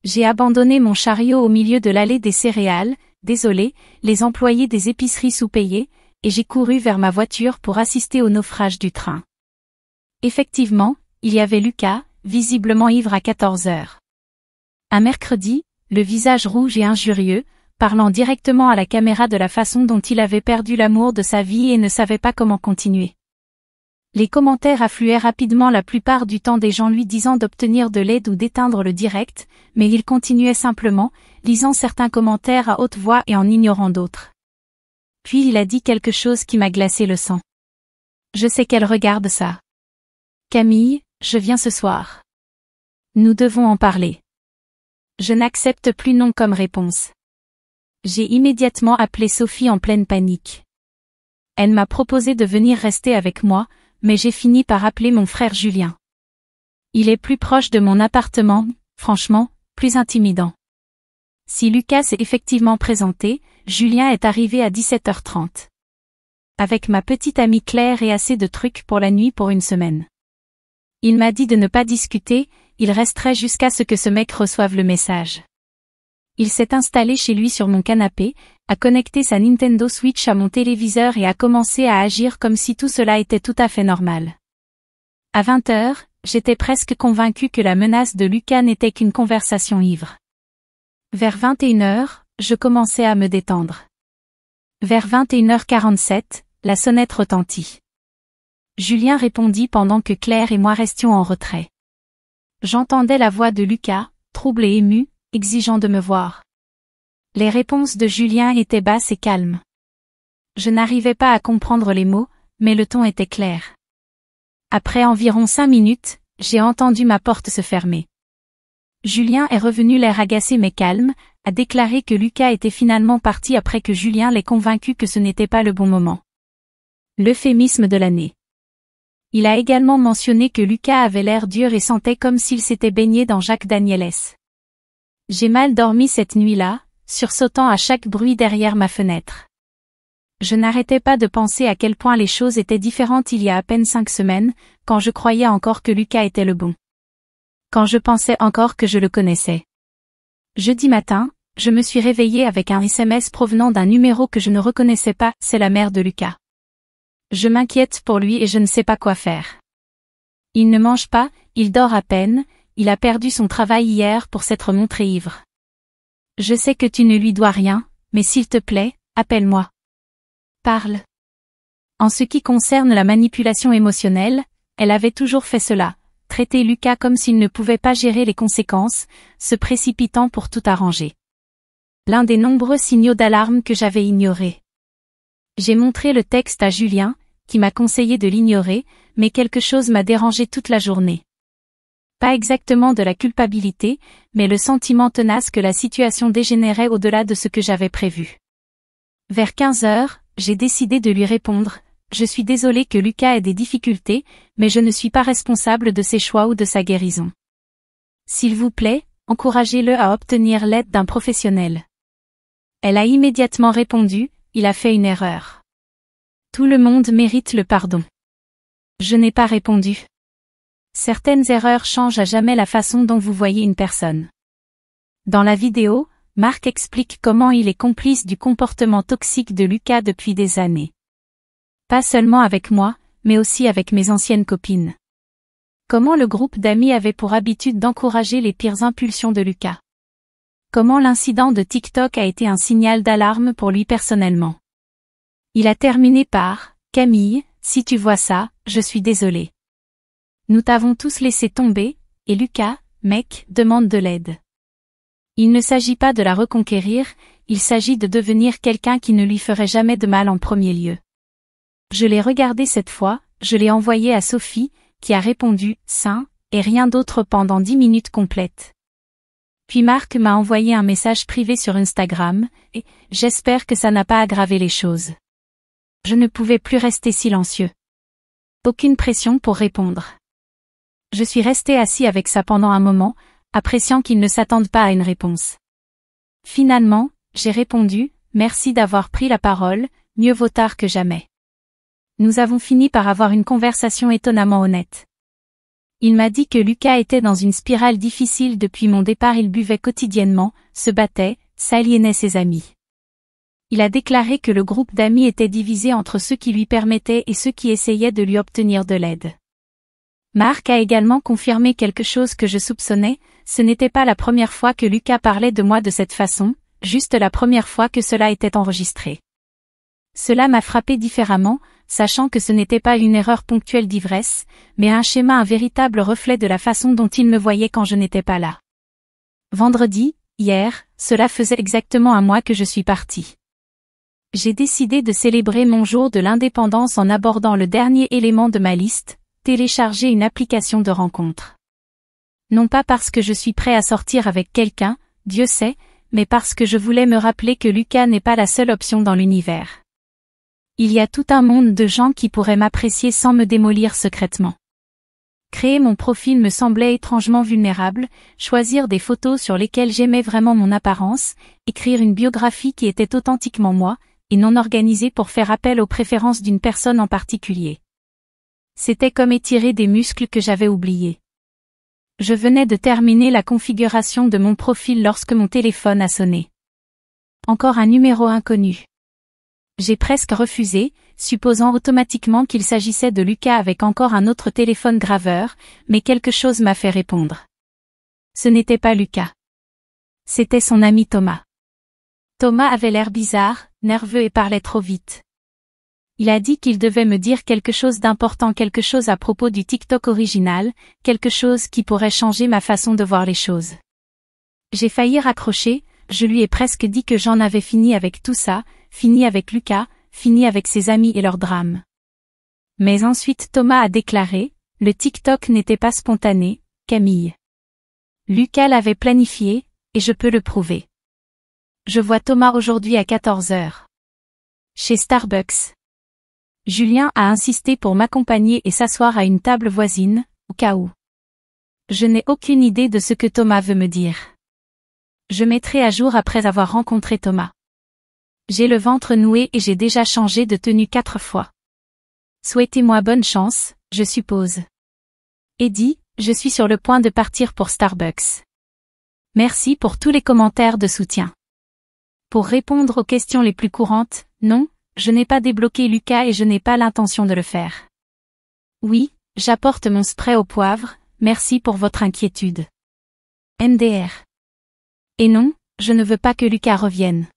J'ai abandonné mon chariot au milieu de l'allée des céréales, désolé, les employés des épiceries sous-payés, et j'ai couru vers ma voiture pour assister au naufrage du train. Effectivement, il y avait Lucas, visiblement ivre à 14 heures. Un mercredi, le visage rouge et injurieux, parlant directement à la caméra de la façon dont il avait perdu l'amour de sa vie et ne savait pas comment continuer. Les commentaires affluaient rapidement, la plupart du temps des gens lui disant d'obtenir de l'aide ou d'éteindre le direct, mais il continuait simplement, lisant certains commentaires à haute voix et en ignorant d'autres. Puis il a dit quelque chose qui m'a glacé le sang. Je sais qu'elle regarde ça. Camille, je viens ce soir. Nous devons en parler. Je n'accepte plus non comme réponse. J'ai immédiatement appelé Sophie en pleine panique. Elle m'a proposé de venir rester avec moi, mais j'ai fini par appeler mon frère Julien. Il est plus proche de mon appartement, franchement, plus intimidant. Si Lucas s'est effectivement présenté, Julien est arrivé à 17h30. Avec ma petite amie Claire et assez de trucs pour la nuit pour une semaine. Il m'a dit de ne pas discuter, il resterait jusqu'à ce que ce mec reçoive le message. Il s'est installé chez lui sur mon canapé, a connecté sa Nintendo Switch à mon téléviseur et a commencé à agir comme si tout cela était tout à fait normal. À 20h, j'étais presque convaincue que la menace de Lucas n'était qu'une conversation ivre. Vers 21h, je commençais à me détendre. Vers 21h47, la sonnette retentit. Julien répondit pendant que Claire et moi restions en retrait. J'entendais la voix de Lucas, trouble et ému, exigeant de me voir. Les réponses de Julien étaient basses et calmes. Je n'arrivais pas à comprendre les mots, mais le ton était clair. Après environ 5 minutes, j'ai entendu ma porte se fermer. Julien est revenu l'air agacé mais calme, a déclaré que Lucas était finalement parti après que Julien l'ait convaincu que ce n'était pas le bon moment. L'euphémisme de l'année. Il a également mentionné que Lucas avait l'air dur et sentait comme s'il s'était baigné dans Jack Daniels. J'ai mal dormi cette nuit-là, sursautant à chaque bruit derrière ma fenêtre. Je n'arrêtais pas de penser à quel point les choses étaient différentes il y a à peine 5 semaines, quand je croyais encore que Lucas était le bon. Quand je pensais encore que je le connaissais. Jeudi matin, je me suis réveillée avec un SMS provenant d'un numéro que je ne reconnaissais pas, c'est la mère de Lucas. Je m'inquiète pour lui et je ne sais pas quoi faire. Il ne mange pas, il dort à peine, il a perdu son travail hier pour s'être montré ivre. Je sais que tu ne lui dois rien, mais s'il te plaît, appelle-moi. Parle. En ce qui concerne la manipulation émotionnelle, elle avait toujours fait cela, traiter Lucas comme s'il ne pouvait pas gérer les conséquences, se précipitant pour tout arranger. L'un des nombreux signaux d'alarme que j'avais ignorés. J'ai montré le texte à Julien, qui m'a conseillé de l'ignorer, mais quelque chose m'a dérangé toute la journée. Pas exactement de la culpabilité, mais le sentiment tenace que la situation dégénérait au-delà de ce que j'avais prévu. Vers 15 heures, j'ai décidé de lui répondre. Je suis désolée que Lucas ait des difficultés, mais je ne suis pas responsable de ses choix ou de sa guérison. S'il vous plaît, encouragez-le à obtenir l'aide d'un professionnel. Elle a immédiatement répondu, il a fait une erreur. Tout le monde mérite le pardon. Je n'ai pas répondu. Certaines erreurs changent à jamais la façon dont vous voyez une personne. Dans la vidéo, Marc explique comment il est complice du comportement toxique de Lucas depuis des années. Pas seulement avec moi, mais aussi avec mes anciennes copines. Comment le groupe d'amis avait pour habitude d'encourager les pires impulsions de Lucas. Comment l'incident de TikTok a été un signal d'alarme pour lui personnellement. Il a terminé par « Camille, si tu vois ça, je suis désolé. Nous t'avons tous laissé tomber, et Lucas, mec, demande de l'aide. » Il ne s'agit pas de la reconquérir, il s'agit de devenir quelqu'un qui ne lui ferait jamais de mal en premier lieu. Je l'ai regardé cette fois, je l'ai envoyé à Sophie, qui a répondu « Sain » et rien d'autre pendant 10 minutes complètes. Puis Marc m'a envoyé un message privé sur Instagram, et « J'espère que ça n'a pas aggravé les choses. » Je ne pouvais plus rester silencieux. Aucune pression pour répondre. Je suis resté assis avec ça pendant un moment, appréciant qu'il ne s'attende pas à une réponse. Finalement, j'ai répondu « Merci d'avoir pris la parole, mieux vaut tard que jamais. » Nous avons fini par avoir une conversation étonnamment honnête. Il m'a dit que Lucas était dans une spirale difficile depuis mon départ, il buvait quotidiennement, se battait, s'aliénait ses amis. Il a déclaré que le groupe d'amis était divisé entre ceux qui lui permettaient et ceux qui essayaient de lui obtenir de l'aide. Marc a également confirmé quelque chose que je soupçonnais, ce n'était pas la première fois que Lucas parlait de moi de cette façon, juste la première fois que cela était enregistré. Cela m'a frappé différemment, sachant que ce n'était pas une erreur ponctuelle d'ivresse, mais un schéma, un véritable reflet de la façon dont il me voyait quand je n'étais pas là. Vendredi, hier, cela faisait exactement un mois que je suis partie. J'ai décidé de célébrer mon jour de l'indépendance en abordant le dernier élément de ma liste, télécharger une application de rencontre. Non pas parce que je suis prêt à sortir avec quelqu'un, Dieu sait, mais parce que je voulais me rappeler que Lucas n'est pas la seule option dans l'univers. Il y a tout un monde de gens qui pourraient m'apprécier sans me démolir secrètement. Créer mon profil me semblait étrangement vulnérable, choisir des photos sur lesquelles j'aimais vraiment mon apparence, écrire une biographie qui était authentiquement moi, et non organisée pour faire appel aux préférences d'une personne en particulier. C'était comme étirer des muscles que j'avais oubliés. Je venais de terminer la configuration de mon profil lorsque mon téléphone a sonné. Encore un numéro inconnu. J'ai presque refusé, supposant automatiquement qu'il s'agissait de Lucas avec encore un autre téléphone graveur, mais quelque chose m'a fait répondre. Ce n'était pas Lucas. C'était son ami Thomas. Thomas avait l'air bizarre, nerveux et parlait trop vite. Il a dit qu'il devait me dire quelque chose d'important, quelque chose à propos du TikTok original, quelque chose qui pourrait changer ma façon de voir les choses. J'ai failli raccrocher, je lui ai presque dit que j'en avais fini avec tout ça, fini avec Lucas, fini avec ses amis et leurs drames. Mais ensuite Thomas a déclaré, le TikTok n'était pas spontané, Camille. Lucas l'avait planifié, et je peux le prouver. Je vois Thomas aujourd'hui à 14 heures. Chez Starbucks. Julien a insisté pour m'accompagner et s'asseoir à une table voisine, au cas où. Je n'ai aucune idée de ce que Thomas veut me dire. Je mettrai à jour après avoir rencontré Thomas. J'ai le ventre noué et j'ai déjà changé de tenue 4 fois. Souhaitez-moi bonne chance, je suppose. Eddie, je suis sur le point de partir pour Starbucks. Merci pour tous les commentaires de soutien. Pour répondre aux questions les plus courantes, non, je n'ai pas débloqué Lucas et je n'ai pas l'intention de le faire. Oui, j'apporte mon spray au poivre, merci pour votre inquiétude. MDR. Et non, je ne veux pas que Lucas revienne.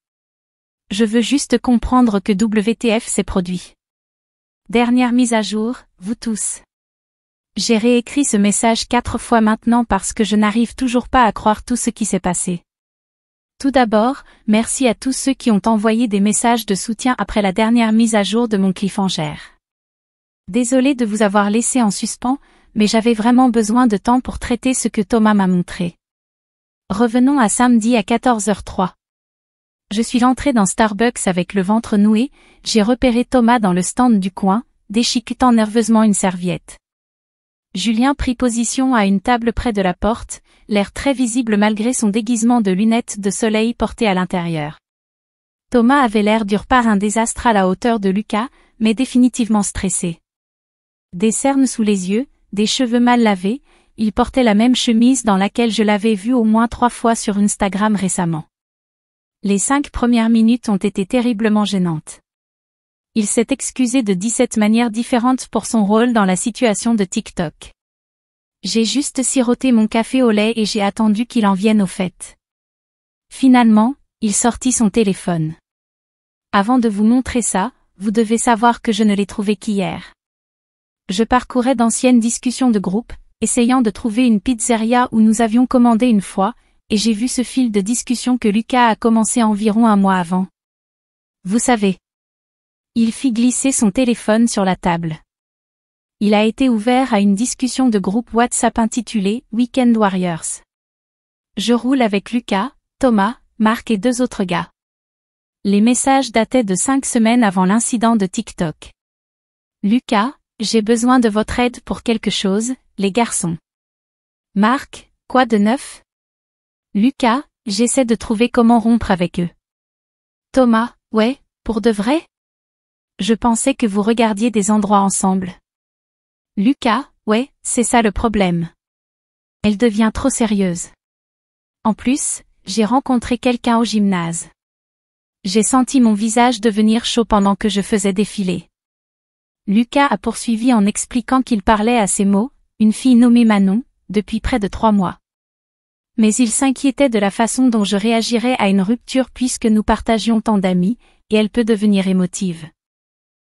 Je veux juste comprendre que WTF s'est produit. Dernière mise à jour, vous tous. J'ai réécrit ce message 4 fois maintenant parce que je n'arrive toujours pas à croire tout ce qui s'est passé. Tout d'abord, merci à tous ceux qui ont envoyé des messages de soutien après la dernière mise à jour de mon cliffhanger. Désolé de vous avoir laissé en suspens, mais j'avais vraiment besoin de temps pour traiter ce que Thomas m'a montré. Revenons à samedi à 14h03. Je suis entrée dans Starbucks avec le ventre noué, j'ai repéré Thomas dans le stand du coin, déchiquetant nerveusement une serviette. Julien prit position à une table près de la porte, l'air très visible malgré son déguisement de lunettes de soleil porté à l'intérieur. Thomas avait l'air dur par un désastre à la hauteur de Lucas, mais définitivement stressé. Des cernes sous les yeux, des cheveux mal lavés, il portait la même chemise dans laquelle je l'avais vu au moins 3 fois sur Instagram récemment. Les 5 premières minutes ont été terriblement gênantes. Il s'est excusé de 17 manières différentes pour son rôle dans la situation de TikTok. J'ai juste siroté mon café au lait et j'ai attendu qu'il en vienne au fait. Finalement, il sortit son téléphone. Avant de vous montrer ça, vous devez savoir que je ne l'ai trouvé qu'hier. Je parcourais d'anciennes discussions de groupe, essayant de trouver une pizzeria où nous avions commandé une fois, et j'ai vu ce fil de discussion que Lucas a commencé environ un mois avant. Vous savez. Il fit glisser son téléphone sur la table. Il a été ouvert à une discussion de groupe WhatsApp intitulée « Weekend Warriors ». Je roule avec Lucas, Thomas, Marc et 2 autres gars. Les messages dataient de 5 semaines avant l'incident de TikTok. Lucas, j'ai besoin de votre aide pour quelque chose, les garçons. Marc, quoi de neuf? Lucas, j'essaie de trouver comment rompre avec eux. Thomas, ouais, pour de vrai? Je pensais que vous regardiez des endroits ensemble. Lucas, ouais, c'est ça le problème. Elle devient trop sérieuse. En plus, j'ai rencontré quelqu'un au gymnase. J'ai senti mon visage devenir chaud pendant que je faisais défiler. Lucas a poursuivi en expliquant qu'il parlait à ses mots, une fille nommée Manon, depuis près de 3 mois. Mais il s'inquiétait de la façon dont je réagirais à une rupture puisque nous partagions tant d'amis, et elle peut devenir émotive.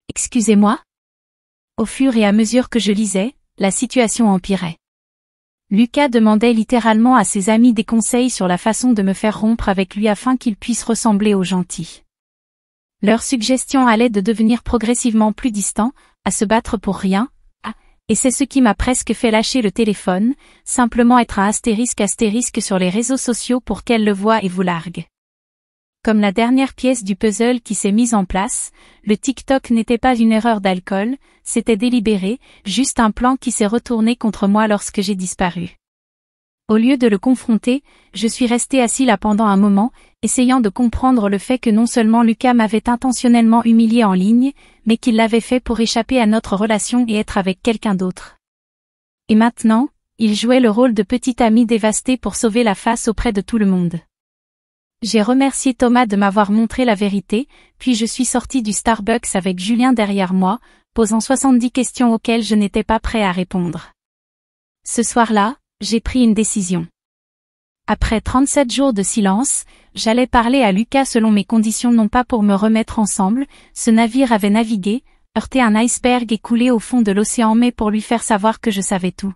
Excusez-moi? Au fur et à mesure que je lisais, la situation empirait. Lucas demandait littéralement à ses amis des conseils sur la façon de me faire rompre avec lui afin qu'il puisse ressembler aux gentils. Leurs suggestions allaient de devenir progressivement plus distants, à se battre pour rien, et c'est ce qui m'a presque fait lâcher le téléphone, simplement être un astérisque sur les réseaux sociaux pour qu'elle le voie et vous largue. Comme la dernière pièce du puzzle qui s'est mise en place, le TikTok n'était pas une erreur d'alcool, c'était délibéré, juste un plan qui s'est retourné contre moi lorsque j'ai disparu. Au lieu de le confronter, je suis resté assis là pendant un moment, essayant de comprendre le fait que non seulement Lucas m'avait intentionnellement humilié en ligne, mais qu'il l'avait fait pour échapper à notre relation et être avec quelqu'un d'autre. Et maintenant, il jouait le rôle de petit ami dévasté pour sauver la face auprès de tout le monde. J'ai remercié Thomas de m'avoir montré la vérité, puis je suis sorti du Starbucks avec Julien derrière moi, posant 70 questions auxquelles je n'étais pas prêt à répondre. Ce soir-là, j'ai pris une décision. Après 37 jours de silence, j'allais parler à Lucas selon mes conditions non pas pour me remettre ensemble, ce navire avait navigué, heurté un iceberg et coulé au fond de l'océan mais pour lui faire savoir que je savais tout.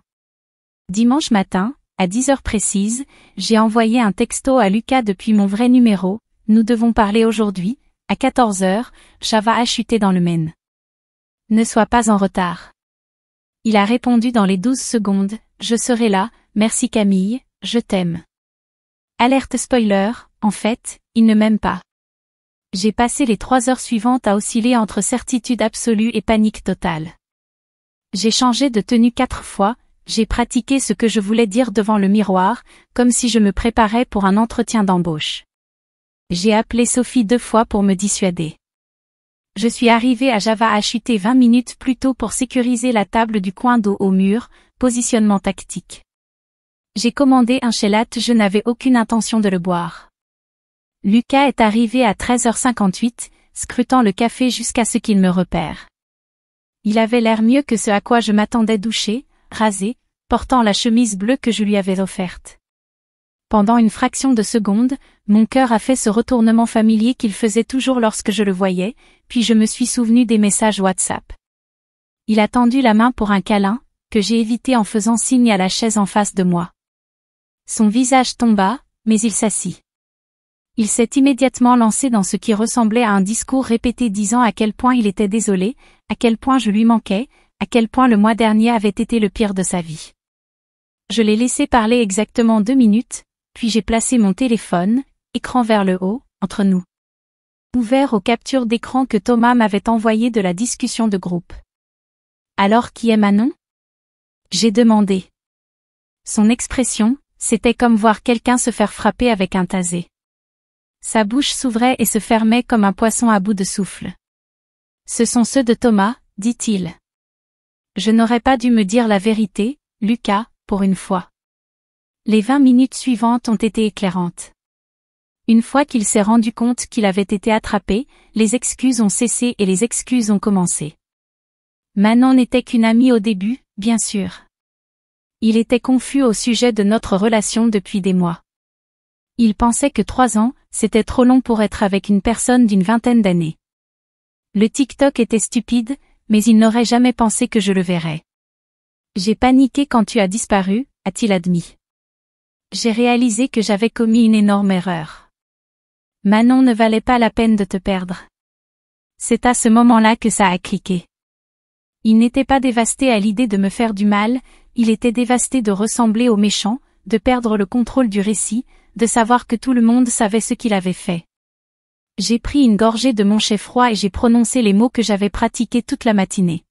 Dimanche matin, à 10h précises, j'ai envoyé un texto à Lucas depuis mon vrai numéro, nous devons parler aujourd'hui, à 14h, Java a chuté dans le Maine. Ne sois pas en retard. Il a répondu dans les 12 secondes, je serai là, merci Camille, je t'aime. Alerte spoiler, en fait, il ne m'aime pas. J'ai passé les 3 heures suivantes à osciller entre certitude absolue et panique totale. J'ai changé de tenue 4 fois, j'ai pratiqué ce que je voulais dire devant le miroir, comme si je me préparais pour un entretien d'embauche. J'ai appelé Sophie 2 fois pour me dissuader. Je suis arrivé à Java à chuter 20 minutes plus tôt pour sécuriser la table du coin dos au mur, positionnement tactique. J'ai commandé un chai latte, je n'avais aucune intention de le boire. Lucas est arrivé à 13h58, scrutant le café jusqu'à ce qu'il me repère. Il avait l'air mieux que ce à quoi je m'attendais, douché, rasé, portant la chemise bleue que je lui avais offerte. Pendant une fraction de seconde, mon cœur a fait ce retournement familier qu'il faisait toujours lorsque je le voyais, puis je me suis souvenu des messages WhatsApp. Il a tendu la main pour un câlin, que j'ai évité en faisant signe à la chaise en face de moi. Son visage tomba, mais il s'assit. Il s'est immédiatement lancé dans ce qui ressemblait à un discours répété disant à quel point il était désolé, à quel point je lui manquais, à quel point le mois dernier avait été le pire de sa vie. Je l'ai laissé parler exactement 2 minutes, puis j'ai placé mon téléphone, écran vers le haut, entre nous, ouvert aux captures d'écran que Thomas m'avait envoyées de la discussion de groupe. Alors qui est Manon? J'ai demandé. Son expression, c'était comme voir quelqu'un se faire frapper avec un taser. Sa bouche s'ouvrait et se fermait comme un poisson à bout de souffle. Ce sont ceux de Thomas, dit-il. Je n'aurais pas dû me dire la vérité, Lucas, pour une fois. Les 20 minutes suivantes ont été éclairantes. Une fois qu'il s'est rendu compte qu'il avait été attrapé, les excuses ont cessé et les excuses ont commencé. Manon n'était qu'une amie au début, bien sûr. Il était confus au sujet de notre relation depuis des mois. Il pensait que 3 ans, c'était trop long pour être avec une personne d'une vingtaine d'années. Le TikTok était stupide, mais il n'aurait jamais pensé que je le verrais. J'ai paniqué quand tu as disparu, a-t-il admis. J'ai réalisé que j'avais commis une énorme erreur. Manon ne valait pas la peine de te perdre. C'est à ce moment-là que ça a cliqué. Il n'était pas dévasté à l'idée de me faire du mal, il était dévasté de ressembler au méchant, de perdre le contrôle du récit, de savoir que tout le monde savait ce qu'il avait fait. J'ai pris une gorgée de mon chai froid et j'ai prononcé les mots que j'avais pratiqués toute la matinée.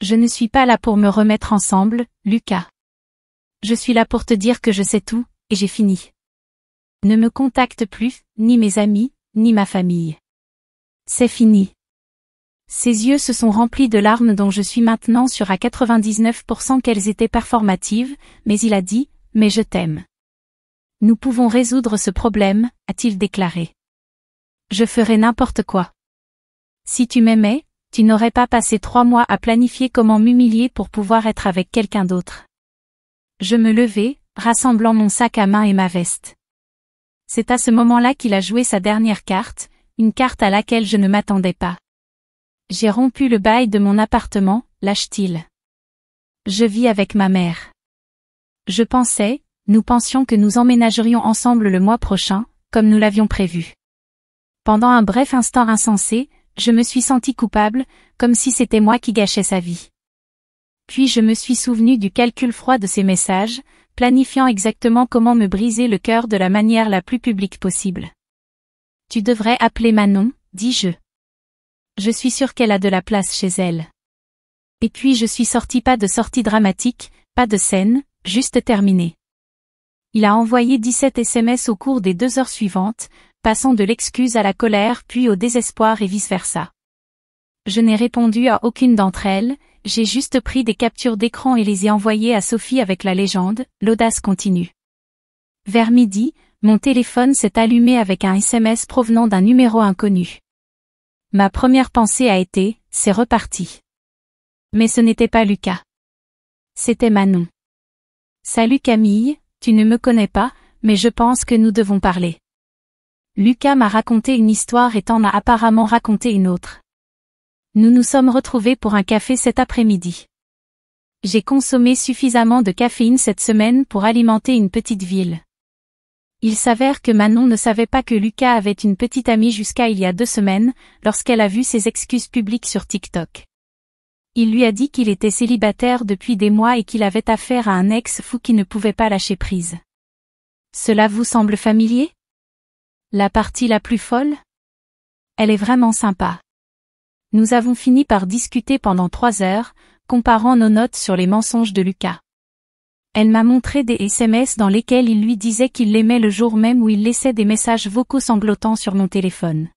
Je ne suis pas là pour me remettre ensemble, Lucas. Je suis là pour te dire que je sais tout, et j'ai fini. Ne me contacte plus, ni mes amis, ni ma famille. C'est fini. Ses yeux se sont remplis de larmes dont je suis maintenant sûre à 99% qu'elles étaient performatives, mais il a dit, « Mais je t'aime. » Nous pouvons résoudre ce problème, a-t-il déclaré. Je ferai n'importe quoi. Si tu m'aimais, tu n'aurais pas passé 3 mois à planifier comment m'humilier pour pouvoir être avec quelqu'un d'autre. Je me levai, rassemblant mon sac à main et ma veste. C'est à ce moment-là qu'il a joué sa dernière carte, une carte à laquelle je ne m'attendais pas. J'ai rompu le bail de mon appartement, lâche-t-il. Je vis avec ma mère. Nous pensions que nous emménagerions ensemble le mois prochain, comme nous l'avions prévu. Pendant un bref instant insensé, je me suis sentie coupable, comme si c'était moi qui gâchais sa vie. Puis je me suis souvenu du calcul froid de ses messages, planifiant exactement comment me briser le cœur de la manière la plus publique possible. Tu devrais appeler Manon, dis-je. Je suis sûre qu'elle a de la place chez elle. Et puis je suis sortie, pas de sortie dramatique, pas de scène, juste terminée. Il a envoyé 17 SMS au cours des 2 heures suivantes, passant de l'excuse à la colère puis au désespoir et vice-versa. Je n'ai répondu à aucune d'entre elles, j'ai juste pris des captures d'écran et les ai envoyées à Sophie avec la légende, l'audace continue. Vers midi, mon téléphone s'est allumé avec un SMS provenant d'un numéro inconnu. Ma première pensée a été, c'est reparti. Mais ce n'était pas Lucas. C'était Manon. Salut Camille, tu ne me connais pas, mais je pense que nous devons parler. Lucas m'a raconté une histoire et t'en a apparemment raconté une autre. Nous nous sommes retrouvés pour un café cet après-midi. J'ai consommé suffisamment de caféine cette semaine pour alimenter une petite ville. Il s'avère que Manon ne savait pas que Lucas avait une petite amie jusqu'à il y a 2 semaines, lorsqu'elle a vu ses excuses publiques sur TikTok. Il lui a dit qu'il était célibataire depuis des mois et qu'il avait affaire à un ex fou qui ne pouvait pas lâcher prise. Cela vous semble familier? La partie la plus folle? Elle est vraiment sympa. Nous avons fini par discuter pendant 3 heures, comparant nos notes sur les mensonges de Lucas. Elle m'a montré des SMS dans lesquels il lui disait qu'il l'aimait le jour même où il laissait des messages vocaux sanglotants sur mon téléphone.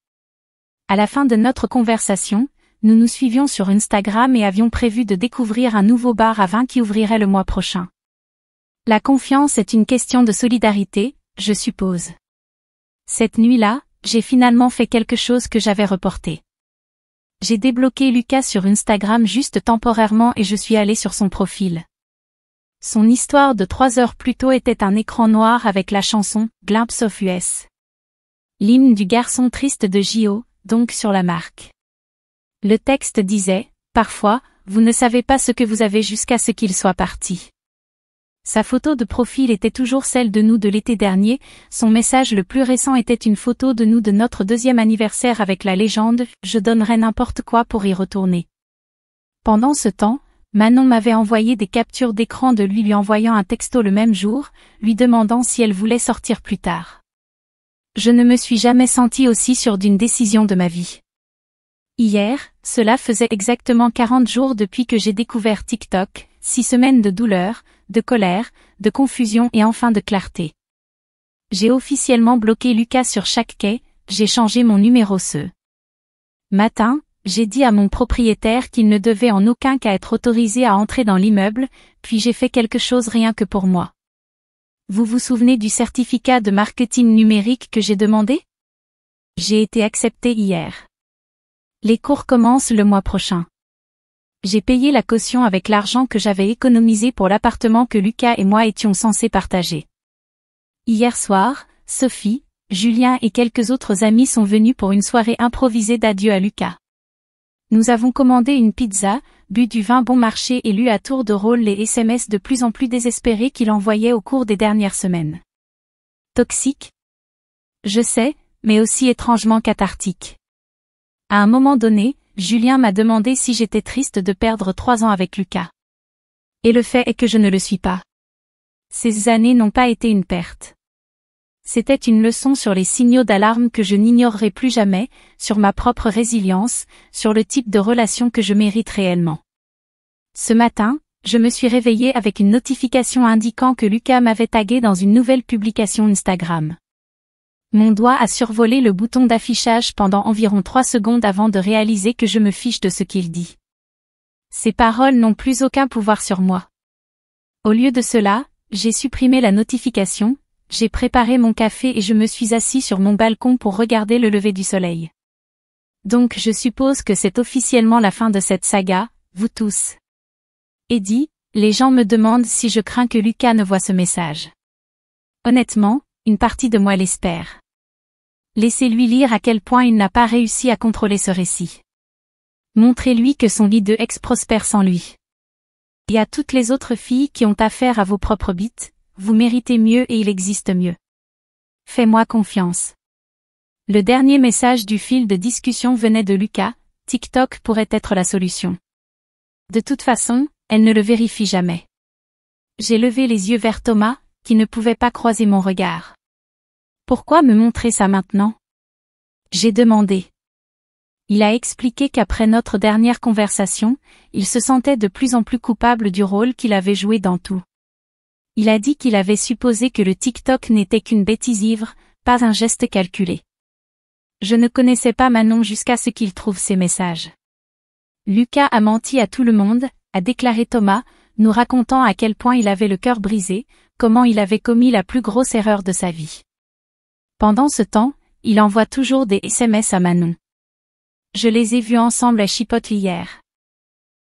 À la fin de notre conversation, nous nous suivions sur Instagram et avions prévu de découvrir un nouveau bar à vin qui ouvrirait le mois prochain. La confiance est une question de solidarité, je suppose. Cette nuit-là, j'ai finalement fait quelque chose que j'avais reporté. J'ai débloqué Lucas sur Instagram juste temporairement et je suis allée sur son profil. Son histoire de 3 heures plus tôt était un écran noir avec la chanson « Glimpse of US ». L'hymne du garçon triste de J.O., donc sur la marque. Le texte disait « Parfois, vous ne savez pas ce que vous avez jusqu'à ce qu'il soit parti ». Sa photo de profil était toujours celle de nous de l'été dernier, son message le plus récent était une photo de nous de notre 2e anniversaire avec la légende « Je donnerais n'importe quoi pour y retourner ». Pendant ce temps, Manon m'avait envoyé des captures d'écran de lui envoyant un texto le même jour, lui demandant si elle voulait sortir plus tard. Je ne me suis jamais sentie aussi sûre d'une décision de ma vie. Hier, cela faisait exactement 40 jours depuis que j'ai découvert TikTok, 6 semaines de douleur, de colère, de confusion et enfin de clarté. J'ai officiellement bloqué Lucas sur chaque quai, j'ai changé mon numéro ce matin, j'ai dit à mon propriétaire qu'il ne devait en aucun cas être autorisé à entrer dans l'immeuble, puis j'ai fait quelque chose rien que pour moi. Vous vous souvenez du certificat de marketing numérique que j'ai demandé? J'ai été acceptée hier. Les cours commencent le mois prochain. J'ai payé la caution avec l'argent que j'avais économisé pour l'appartement que Lucas et moi étions censés partager. Hier soir, Sophie, Julien et quelques autres amis sont venus pour une soirée improvisée d'adieu à Lucas. Nous avons commandé une pizza, bu du vin bon marché et lu à tour de rôle les SMS de plus en plus désespérés qu'il envoyait au cours des dernières semaines. Toxique? Je sais, mais aussi étrangement cathartique. À un moment donné, Julien m'a demandé si j'étais triste de perdre 3 ans avec Lucas. Et le fait est que je ne le suis pas. Ces années n'ont pas été une perte. C'était une leçon sur les signaux d'alarme que je n'ignorerai plus jamais, sur ma propre résilience, sur le type de relation que je mérite réellement. Ce matin, je me suis réveillée avec une notification indiquant que Lucas m'avait tagué dans une nouvelle publication Instagram. Mon doigt a survolé le bouton d'affichage pendant environ 3 secondes avant de réaliser que je me fiche de ce qu'il dit. Ces paroles n'ont plus aucun pouvoir sur moi. Au lieu de cela, j'ai supprimé la notification, j'ai préparé mon café et je me suis assis sur mon balcon pour regarder le lever du soleil. Donc je suppose que c'est officiellement la fin de cette saga, vous tous. Eddie, les gens me demandent si je crains que Lucas ne voie ce message. Honnêtement, une partie de moi l'espère. Laissez-lui lire à quel point il n'a pas réussi à contrôler ce récit. Montrez-lui que son lit de ex prospère sans lui. Et à toutes les autres filles qui ont affaire à vos propres bites, vous méritez mieux et il existe mieux. Fais-moi confiance. Le dernier message du fil de discussion venait de Lucas, TikTok pourrait être la solution. De toute façon, elle ne le vérifie jamais. J'ai levé les yeux vers Thomas, qui ne pouvait pas croiser mon regard. Pourquoi me montrer ça maintenant? J'ai demandé. Il a expliqué qu'après notre dernière conversation, il se sentait de plus en plus coupable du rôle qu'il avait joué dans tout. Il a dit qu'il avait supposé que le TikTok n'était qu'une bêtise ivre, pas un geste calculé. Je ne connaissais pas Manon jusqu'à ce qu'il trouve ces messages. Lucas a menti à tout le monde, a déclaré Thomas, nous racontant à quel point il avait le cœur brisé, comment il avait commis la plus grosse erreur de sa vie. Pendant ce temps, il envoie toujours des SMS à Manon. Je les ai vus ensemble à Chipotle hier.